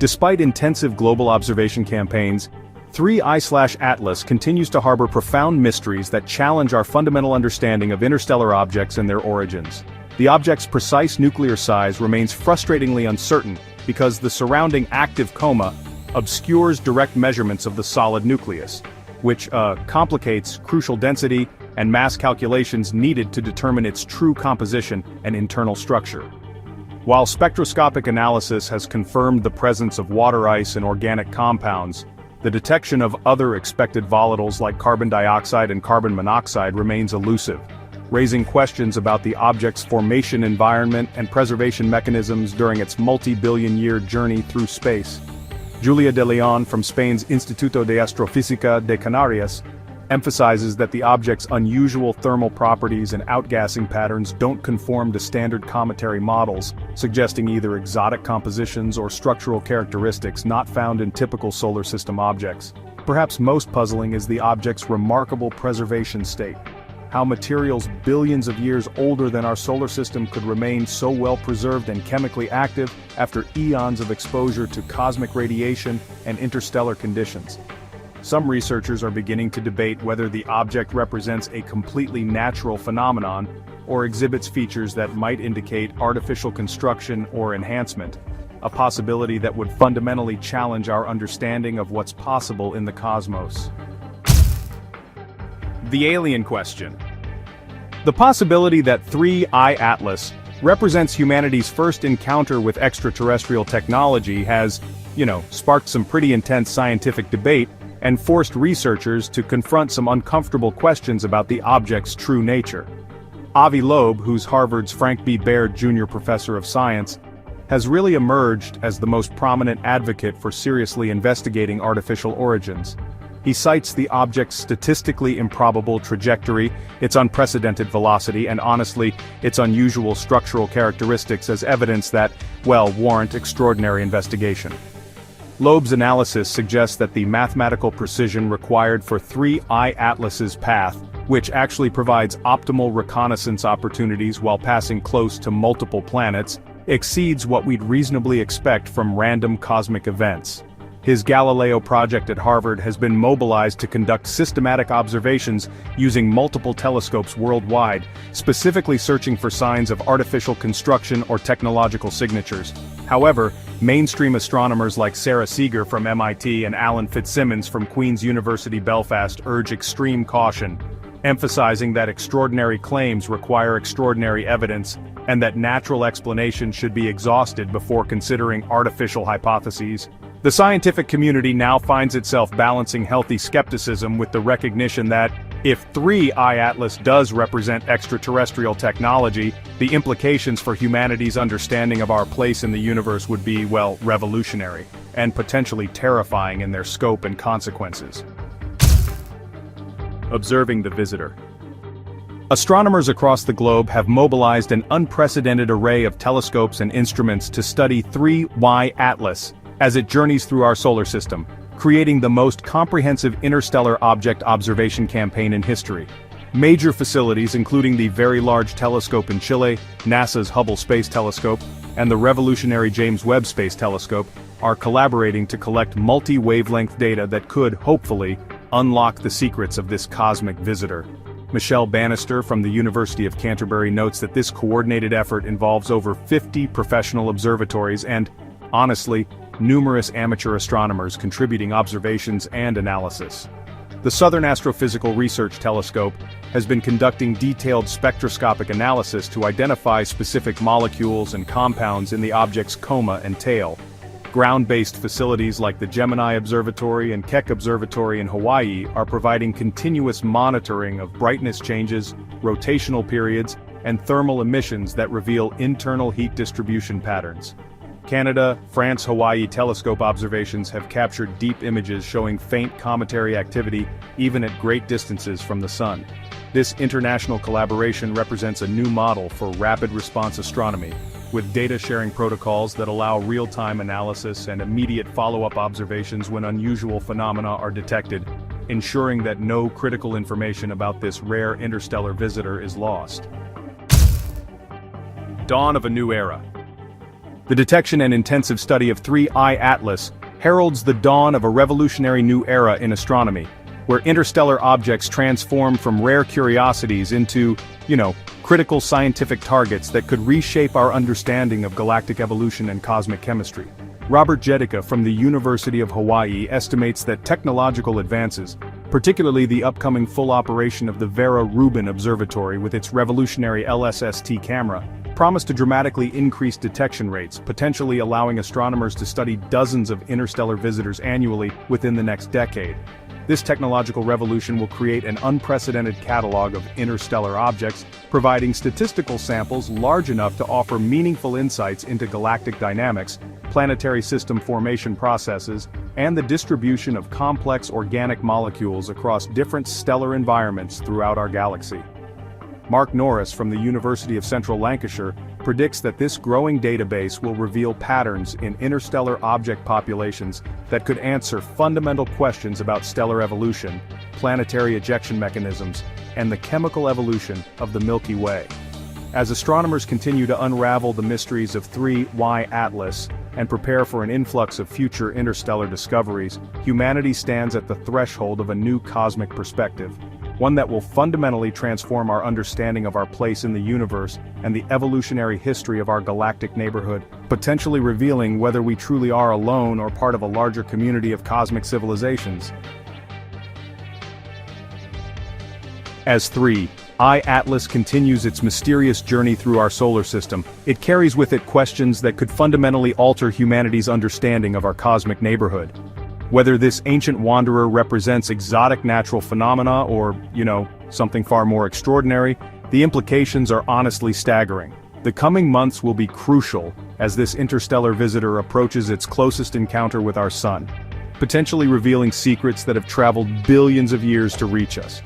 Despite intensive global observation campaigns, 3I/Atlas continues to harbor profound mysteries that challenge our fundamental understanding of interstellar objects and their origins. The object's precise nuclear size remains frustratingly uncertain because the surrounding active coma obscures direct measurements of the solid nucleus, which complicates crucial density and mass calculations needed to determine its true composition and internal structure. While spectroscopic analysis has confirmed the presence of water ice and organic compounds, the detection of other expected volatiles like carbon dioxide and carbon monoxide remains elusive, raising questions about the object's formation environment and preservation mechanisms during its multi-billion-year journey through space. Julia de Leon from Spain's Instituto de Astrofísica de Canarias emphasizes that the object's unusual thermal properties and outgassing patterns don't conform to standard cometary models, suggesting either exotic compositions or structural characteristics not found in typical solar system objects. Perhaps most puzzling is the object's remarkable preservation state. How materials billions of years older than our solar system could remain so well preserved and chemically active after eons of exposure to cosmic radiation and interstellar conditions. Some researchers are beginning to debate whether the object represents a completely natural phenomenon or exhibits features that might indicate artificial construction or enhancement, a possibility that would fundamentally challenge our understanding of what's possible in the cosmos. The alien question. The possibility that 3I Atlas represents humanity's first encounter with extraterrestrial technology has, sparked some pretty intense scientific debate and forced researchers to confront some uncomfortable questions about the object's true nature. Avi Loeb, who's Harvard's Frank B. Baird Jr. Professor of Science, has really emerged as the most prominent advocate for seriously investigating artificial origins. He cites the object's statistically improbable trajectory, its unprecedented velocity, and honestly, its unusual structural characteristics as evidence that, warrant extraordinary investigation. Loeb's analysis suggests that the mathematical precision required for 3I Atlas's path, which actually provides optimal reconnaissance opportunities while passing close to multiple planets, exceeds what we'd reasonably expect from random cosmic events. His Galileo project at Harvard has been mobilized to conduct systematic observations using multiple telescopes worldwide, specifically searching for signs of artificial construction or technological signatures. However, mainstream astronomers like Sarah Seeger from MIT and Alan Fitzsimmons from Queen's University Belfast urge extreme caution, emphasizing that extraordinary claims require extraordinary evidence, and that natural explanation should be exhausted before considering artificial hypotheses. The scientific community now finds itself balancing healthy skepticism with the recognition that, if 3I Atlas does represent extraterrestrial technology, the implications for humanity's understanding of our place in the universe would be, revolutionary, and potentially terrifying in their scope and consequences. Observing the visitor. Astronomers across the globe have mobilized an unprecedented array of telescopes and instruments to study 3Y Atlas as it journeys through our solar system, creating the most comprehensive interstellar object observation campaign in history. Major facilities including the Very Large Telescope in Chile, NASA's Hubble Space Telescope, and the revolutionary James Webb Space Telescope are collaborating to collect multi-wavelength data that could, hopefully, unlock the secrets of this cosmic visitor. Michelle Bannister from the University of Canterbury notes that this coordinated effort involves over 50 professional observatories and, honestly, numerous amateur astronomers contributing observations and analysis. The Southern Astrophysical Research Telescope has been conducting detailed spectroscopic analysis to identify specific molecules and compounds in the object's coma and tail. Ground-based facilities like the Gemini Observatory and Keck Observatory in Hawaii are providing continuous monitoring of brightness changes, rotational periods, and thermal emissions that reveal internal heat distribution patterns. Canada, France, Hawaii telescope observations have captured deep images showing faint cometary activity even at great distances from the Sun. This international collaboration represents a new model for rapid response astronomy, with data-sharing protocols that allow real-time analysis and immediate follow-up observations when unusual phenomena are detected, ensuring that no critical information about this rare interstellar visitor is lost. Dawn of a new era. The detection and intensive study of 3I Atlas heralds the dawn of a revolutionary new era in astronomy, where interstellar objects transform from rare curiosities into, critical scientific targets that could reshape our understanding of galactic evolution and cosmic chemistry. Robert Jedica from the University of Hawaii estimates that technological advances, particularly the upcoming full operation of the Vera Rubin Observatory with its revolutionary LSST camera, promise to dramatically increase detection rates, potentially allowing astronomers to study dozens of interstellar visitors annually within the next decade. This technological revolution will create an unprecedented catalog of interstellar objects, providing statistical samples large enough to offer meaningful insights into galactic dynamics, planetary system formation processes, and the distribution of complex organic molecules across different stellar environments throughout our galaxy. Mark Norris from the University of Central Lancashire predicts that this growing database will reveal patterns in interstellar object populations that could answer fundamental questions about stellar evolution, planetary ejection mechanisms, and the chemical evolution of the Milky Way. As astronomers continue to unravel the mysteries of 3Y Atlas and prepare for an influx of future interstellar discoveries, humanity stands at the threshold of a new cosmic perspective, one that will fundamentally transform our understanding of our place in the universe and the evolutionary history of our galactic neighborhood, potentially revealing whether we truly are alone or part of a larger community of cosmic civilizations. As 3I Atlas continues its mysterious journey through our solar system, it carries with it questions that could fundamentally alter humanity's understanding of our cosmic neighborhood. Whether this ancient wanderer represents exotic natural phenomena or, something far more extraordinary, the implications are honestly staggering. The coming months will be crucial as this interstellar visitor approaches its closest encounter with our Sun, potentially revealing secrets that have traveled billions of years to reach us.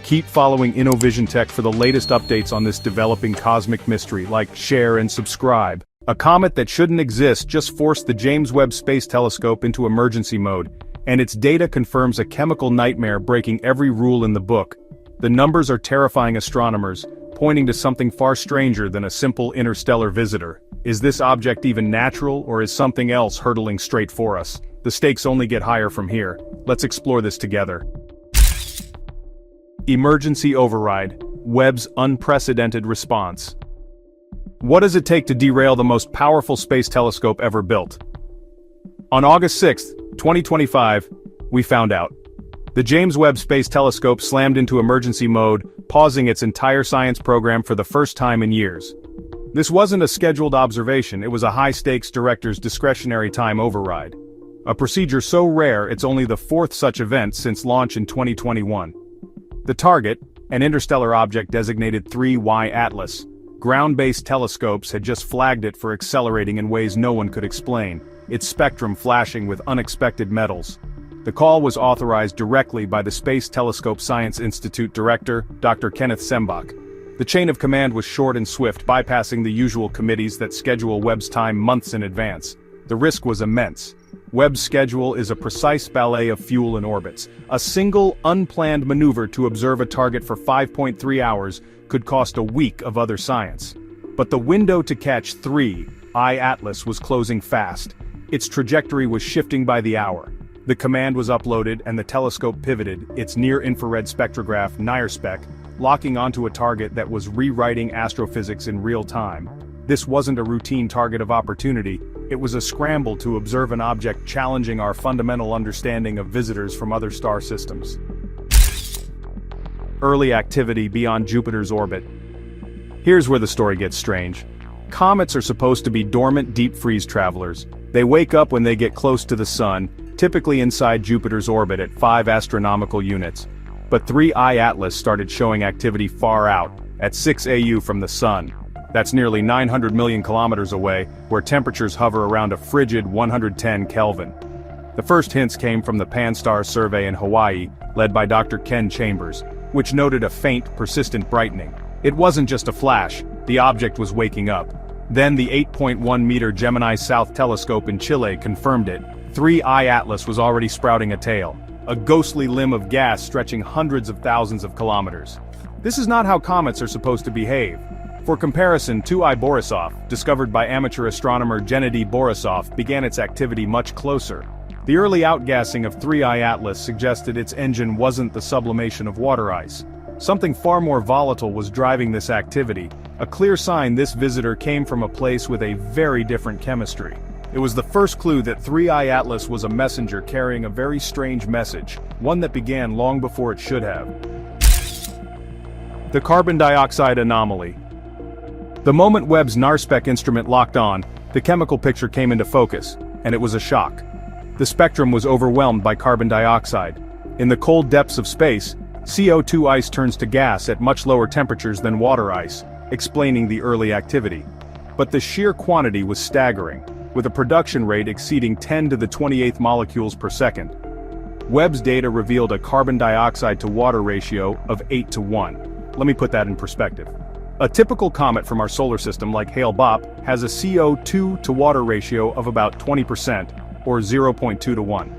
Keep following InnoVision Tech for the latest updates on this developing cosmic mystery. Like, share, and subscribe. A comet that shouldn't exist just forced the James Webb Space Telescope into emergency mode, and its data confirms a chemical nightmare breaking every rule in the book. The numbers are terrifying astronomers, pointing to something far stranger than a simple interstellar visitor. Is this object even natural, or is something else hurtling straight for us? The stakes only get higher from here. Let's explore this together. Emergency override, Webb's unprecedented response. What does it take to derail the most powerful space telescope ever built? On August 6, 2025, we found out. The James Webb Space Telescope slammed into emergency mode, pausing its entire science program for the first time in years. This wasn't a scheduled observation, it was a high-stakes director's discretionary time override. A procedure so rare it's only the fourth such event since launch in 2021. The target, an interstellar object designated 3Y Atlas, ground-based telescopes had just flagged it for accelerating in ways no one could explain, its spectrum flashing with unexpected metals. The call was authorized directly by the Space Telescope Science Institute director, Dr. Kenneth Sembach. The chain of command was short and swift, bypassing the usual committees that schedule Webb's time months in advance. The risk was immense. Webb's schedule is a precise ballet of fuel and orbits. A single, unplanned maneuver to observe a target for 5.3 hours could cost a week of other science. But the window to catch 3I Atlas was closing fast. Its trajectory was shifting by the hour. The command was uploaded and the telescope pivoted, its near-infrared spectrograph, NIRSpec, locking onto a target that was rewriting astrophysics in real time. This wasn't a routine target of opportunity, it was a scramble to observe an object challenging our fundamental understanding of visitors from other star systems. Early activity beyond Jupiter's orbit. Here's where the story gets strange. Comets are supposed to be dormant deep freeze travelers. They wake up when they get close to the sun, typically inside Jupiter's orbit at 5 astronomical units. But 3I Atlas started showing activity far out, at 6 AU from the sun. That's nearly 900 million kilometers away, where temperatures hover around a frigid 110 Kelvin. The first hints came from the Pan-STARRS survey in Hawaii, led by Dr. Ken Chambers, which noted a faint, persistent brightening. It wasn't just a flash, the object was waking up. Then the 8.1-meter Gemini South telescope in Chile confirmed it. 3I Atlas was already sprouting a tail, a ghostly limb of gas stretching hundreds of thousands of kilometers. This is not how comets are supposed to behave. For comparison, 2I Borisov, discovered by amateur astronomer Gennady Borisov, began its activity much closer. The early outgassing of 3I Atlas suggested its engine wasn't the sublimation of water ice. Something far more volatile was driving this activity, a clear sign this visitor came from a place with a very different chemistry. It was the first clue that 3I Atlas was a messenger carrying a very strange message, one that began long before it should have. The carbon dioxide anomaly. The moment Webb's NIRSpec instrument locked on, the chemical picture came into focus, and it was a shock. The spectrum was overwhelmed by carbon dioxide. In the cold depths of space, CO2 ice turns to gas at much lower temperatures than water ice, explaining the early activity. But the sheer quantity was staggering, with a production rate exceeding 10 to the 28th molecules per second. Webb's data revealed a carbon dioxide to water ratio of 8:1. Let me put that in perspective. A typical comet from our solar system like Hale-Bopp has a CO2 to water ratio of about 20%, or 0.2 to 1.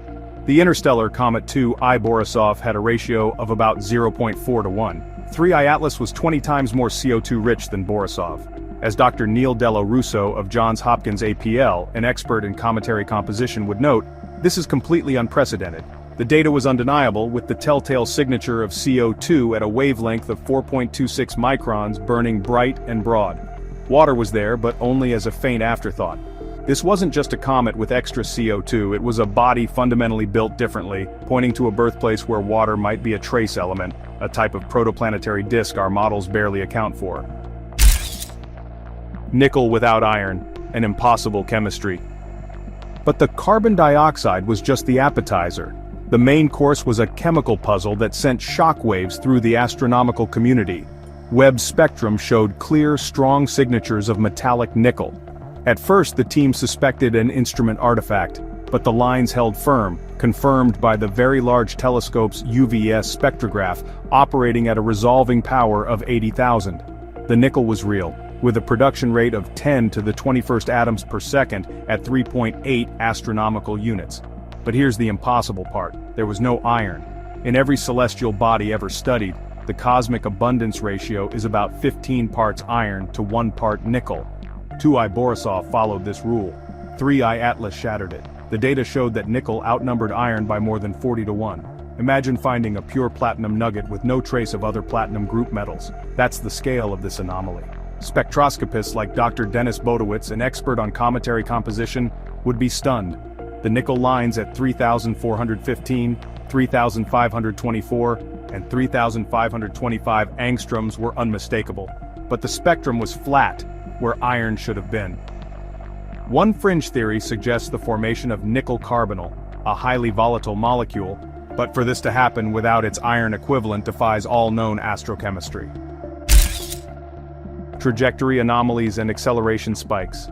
The Interstellar Comet 2I Borisov had a ratio of about 0.4 to 1. 3I Atlas was 20 times more CO2 rich than Borisov. As Dr. Neil Dello Russo of Johns Hopkins APL, an expert in cometary composition, would note, this is completely unprecedented. The data was undeniable, with the telltale signature of CO2 at a wavelength of 4.26 microns burning bright and broad. Water was there, but only as a faint afterthought. This wasn't just a comet with extra CO2, it was a body fundamentally built differently, pointing to a birthplace where water might be a trace element, a type of protoplanetary disk our models barely account for. Nickel without iron, an impossible chemistry. But the carbon dioxide was just the appetizer. The main course was a chemical puzzle that sent shockwaves through the astronomical community. Webb's spectrum showed clear, strong signatures of metallic nickel. At first the team suspected an instrument artifact, but the lines held firm, confirmed by the Very Large Telescope's UVS spectrograph operating at a resolving power of 80,000. The nickel was real, with a production rate of 10 to the 21st atoms per second at 3.8 astronomical units. But here's the impossible part, there was no iron. In every celestial body ever studied, the cosmic abundance ratio is about 15 parts iron to 1 part nickel. 2I Borisov followed this rule. 3I Atlas shattered it. The data showed that nickel outnumbered iron by more than 40 to 1. Imagine finding a pure platinum nugget with no trace of other platinum group metals. That's the scale of this anomaly. Spectroscopists like Dr. Dennis Bodowitz, an expert on cometary composition, would be stunned. The nickel lines at 3,415, 3,524, and 3,525 angstroms were unmistakable. But the spectrum was flat, where iron should have been. One fringe theory suggests the formation of nickel carbonyl, a highly volatile molecule, but for this to happen without its iron equivalent defies all known astrochemistry. Trajectory anomalies and acceleration spikes.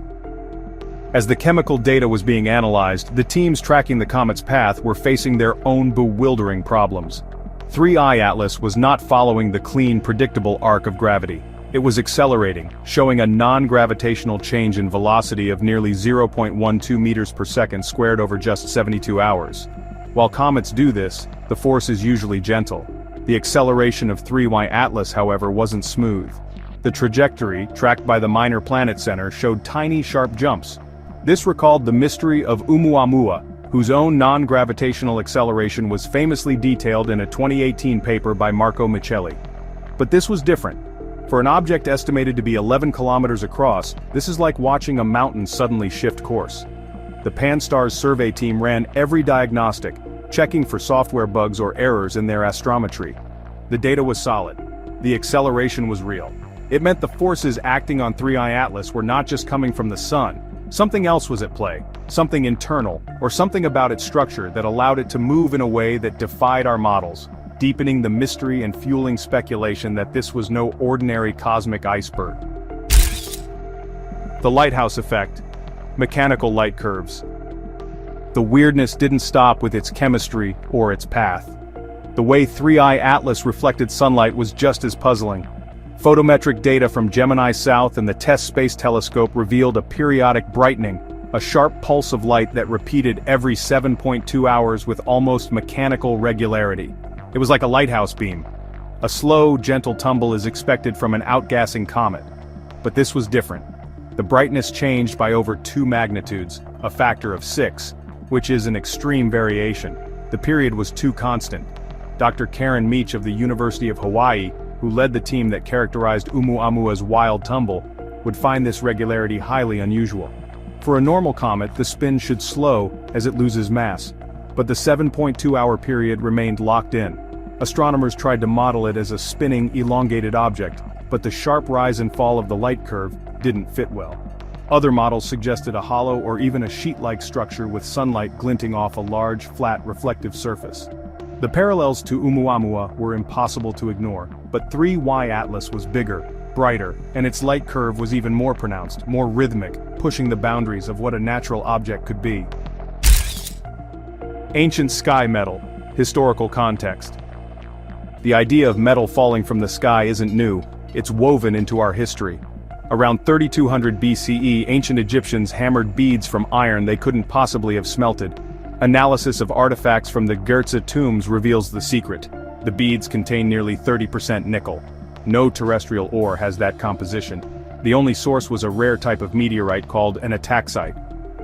As the chemical data was being analyzed, the teams tracking the comet's path were facing their own bewildering problems. 3I Atlas was not following the clean, predictable arc of gravity. It was accelerating, showing a non-gravitational change in velocity of nearly 0.12 meters per second squared over just 72 hours. While comets do this, the force is usually gentle. The acceleration of 3Y Atlas, however, wasn't smooth. The trajectory, tracked by the Minor Planet Center, showed tiny, sharp jumps. This recalled the mystery of Oumuamua, whose own non-gravitational acceleration was famously detailed in a 2018 paper by Marco Micheli. But this was different. For an object estimated to be 11 kilometers across, this is like watching a mountain suddenly shift course. The Pan-STARRS survey team ran every diagnostic, checking for software bugs or errors in their astrometry. The data was solid. The acceleration was real. It meant the forces acting on 3I Atlas were not just coming from the sun. Something else was at play, something internal, or something about its structure that allowed it to move in a way that defied our models, deepening the mystery and fueling speculation that this was no ordinary cosmic iceberg. The lighthouse effect. Mechanical light curves. The weirdness didn't stop with its chemistry or its path. The way 3I Atlas reflected sunlight was just as puzzling. Photometric data from Gemini South and the TESS Space Telescope revealed a periodic brightening, a sharp pulse of light that repeated every 7.2 hours with almost mechanical regularity. It was like a lighthouse beam. A slow, gentle tumble is expected from an outgassing comet. But this was different. The brightness changed by over 2 magnitudes, a factor of 6, which is an extreme variation. The period was too constant. Dr. Karen Meach of the University of Hawaii, who led the team that characterized Oumuamua's wild tumble, would find this regularity highly unusual. For a normal comet, the spin should slow as it loses mass. But the 7.2-hour period remained locked in. Astronomers tried to model it as a spinning, elongated object, but the sharp rise and fall of the light curve didn't fit well. Other models suggested a hollow or even a sheet-like structure with sunlight glinting off a large, flat, reflective surface. The parallels to Oumuamua were impossible to ignore, but 3Y Atlas was bigger, brighter, and its light curve was even more pronounced, more rhythmic, pushing the boundaries of what a natural object could be. Ancient sky metal. Historical context. The idea of metal falling from the sky isn't new, it's woven into our history. Around 3200 BCE, ancient Egyptians hammered beads from iron they couldn't possibly have smelted. Analysis of artifacts from the Gertza tombs reveals the secret. The beads contain nearly 30% nickel. No terrestrial ore has that composition. The only source was a rare type of meteorite called an ataxite.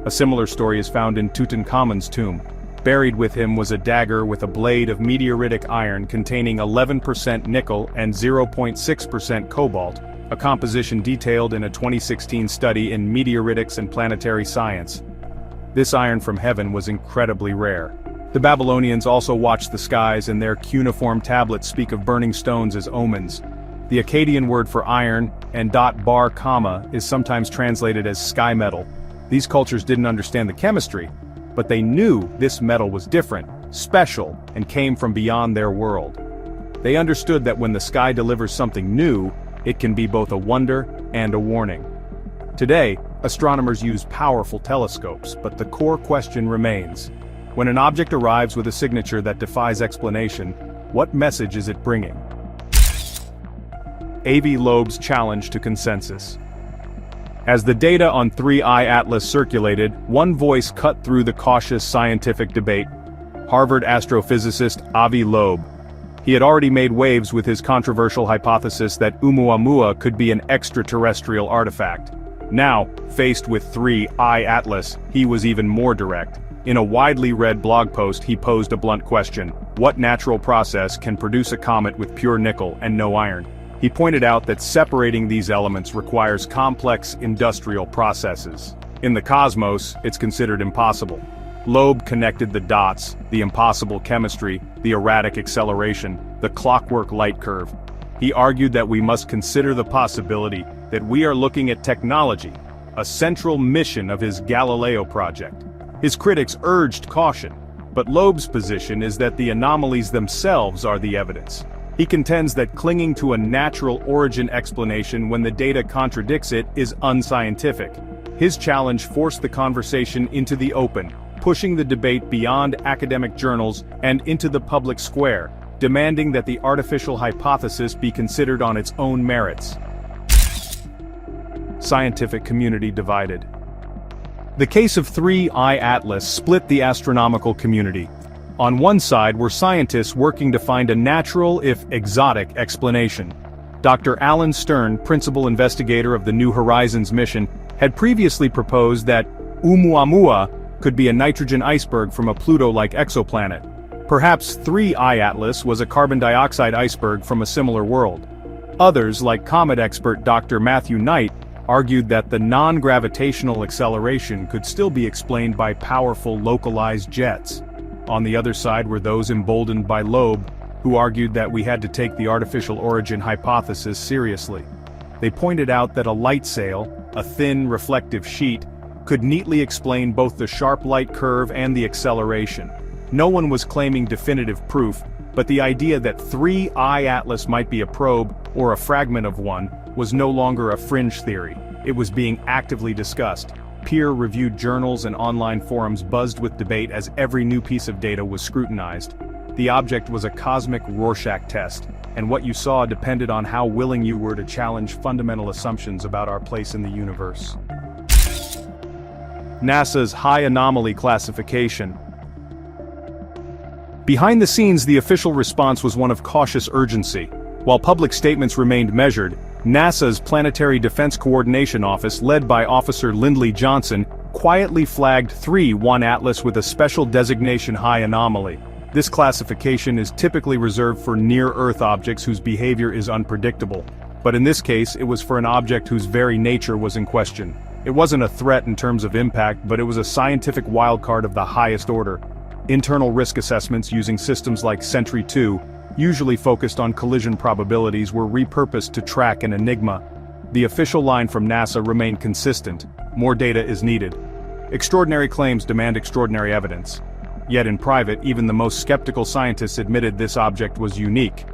A similar story is found in Tutankhamun's tomb. Buried with him was a dagger with a blade of meteoritic iron containing 11% nickel and 0.6% cobalt, a composition detailed in a 2016 study in Meteoritics and Planetary Science. This iron from heaven was incredibly rare. The Babylonians also watched the skies, and their cuneiform tablets speak of burning stones as omens. The Akkadian word for iron, and bar comma, is sometimes translated as sky metal. These cultures didn't understand the chemistry, but they knew this metal was different, special, and came from beyond their world. They understood that when the sky delivers something new, it can be both a wonder and a warning. Today, astronomers use powerful telescopes, but the core question remains. When an object arrives with a signature that defies explanation, what message is it bringing? Avi Loeb's challenge to consensus. As the data on 3I Atlas circulated, one voice cut through the cautious scientific debate. Harvard astrophysicist Avi Loeb. He had already made waves with his controversial hypothesis that Oumuamua could be an extraterrestrial artifact. Now, faced with 3I Atlas, he was even more direct. In a widely read blog post, he posed a blunt question: what natural process can produce a comet with pure nickel and no iron? He pointed out that separating these elements requires complex industrial processes. In the cosmos, it's considered impossible. Loeb connected the dots: the impossible chemistry, the erratic acceleration, the clockwork light curve. He argued that we must consider the possibility that we are looking at technology, a central mission of his Galileo project. His critics urged caution, but Loeb's position is that the anomalies themselves are the evidence. He contends that clinging to a natural origin explanation when the data contradicts it is unscientific. His challenge forced the conversation into the open, pushing the debate beyond academic journals and into the public square, demanding that the artificial hypothesis be considered on its own merits. Scientific community divided. The case of 3I Atlas split the astronomical community. On one side were scientists working to find a natural, if exotic, explanation. Dr. Alan Stern, principal investigator of the New Horizons mission, had previously proposed that Oumuamua could be a nitrogen iceberg from a Pluto-like exoplanet. Perhaps 3I Atlas was a carbon dioxide iceberg from a similar world. Others, like Comet expert Dr. Matthew Knight, argued that the non-gravitational acceleration could still be explained by powerful localized jets. On the other side were those emboldened by Loeb, who argued that we had to take the artificial origin hypothesis seriously. They pointed out that a light sail, a thin reflective sheet, could neatly explain both the sharp light curve and the acceleration. No one was claiming definitive proof, but the idea that 3I Atlas might be a probe, or a fragment of one, was no longer a fringe theory. It was being actively discussed. Peer-reviewed journals and online forums buzzed with debate as every new piece of data was scrutinized. The object was a cosmic Rorschach test, and what you saw depended on how willing you were to challenge fundamental assumptions about our place in the universe. NASA's high anomaly classification. Behind the scenes, the official response was one of cautious urgency. While public statements remained measured, NASA's Planetary Defense Coordination Office, led by Officer Lindley Johnson, quietly flagged 3I Atlas with a special designation high anomaly. This classification is typically reserved for near-Earth objects whose behavior is unpredictable. But in this case, it was for an object whose very nature was in question. It wasn't a threat in terms of impact, but it was a scientific wildcard of the highest order. Internal risk assessments using systems like Sentry-2, usually focused on collision probabilities, were repurposed to track an enigma. The official line from NASA remained consistent: more data is needed. Extraordinary claims demand extraordinary evidence. Yet in private, even the most skeptical scientists admitted this object was unique.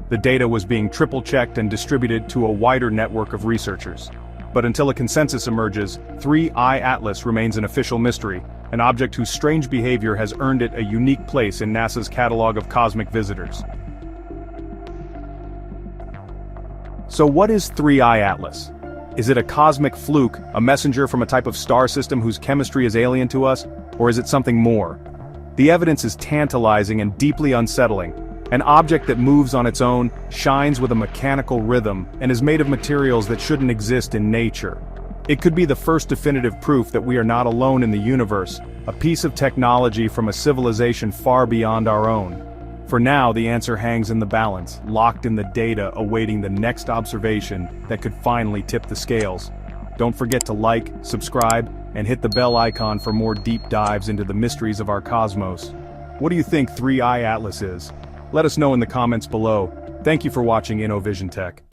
The data was being triple-checked and distributed to a wider network of researchers. But until a consensus emerges, 3I Atlas remains an official mystery, an object whose strange behavior has earned it a unique place in NASA's catalog of cosmic visitors. So what is 3I Atlas? Is it a cosmic fluke, a messenger from a type of star system whose chemistry is alien to us, or is it something more? The evidence is tantalizing and deeply unsettling. An object that moves on its own, shines with a mechanical rhythm, and is made of materials that shouldn't exist in nature. It could be the first definitive proof that we are not alone in the universe, a piece of technology from a civilization far beyond our own. For now, the answer hangs in the balance, locked in the data, awaiting the next observation that could finally tip the scales. Don't forget to like, subscribe, and hit the bell icon for more deep dives into the mysteries of our cosmos. What do you think 3I Atlas is? Let us know in the comments below. Thank you for watching InnoVision Tech.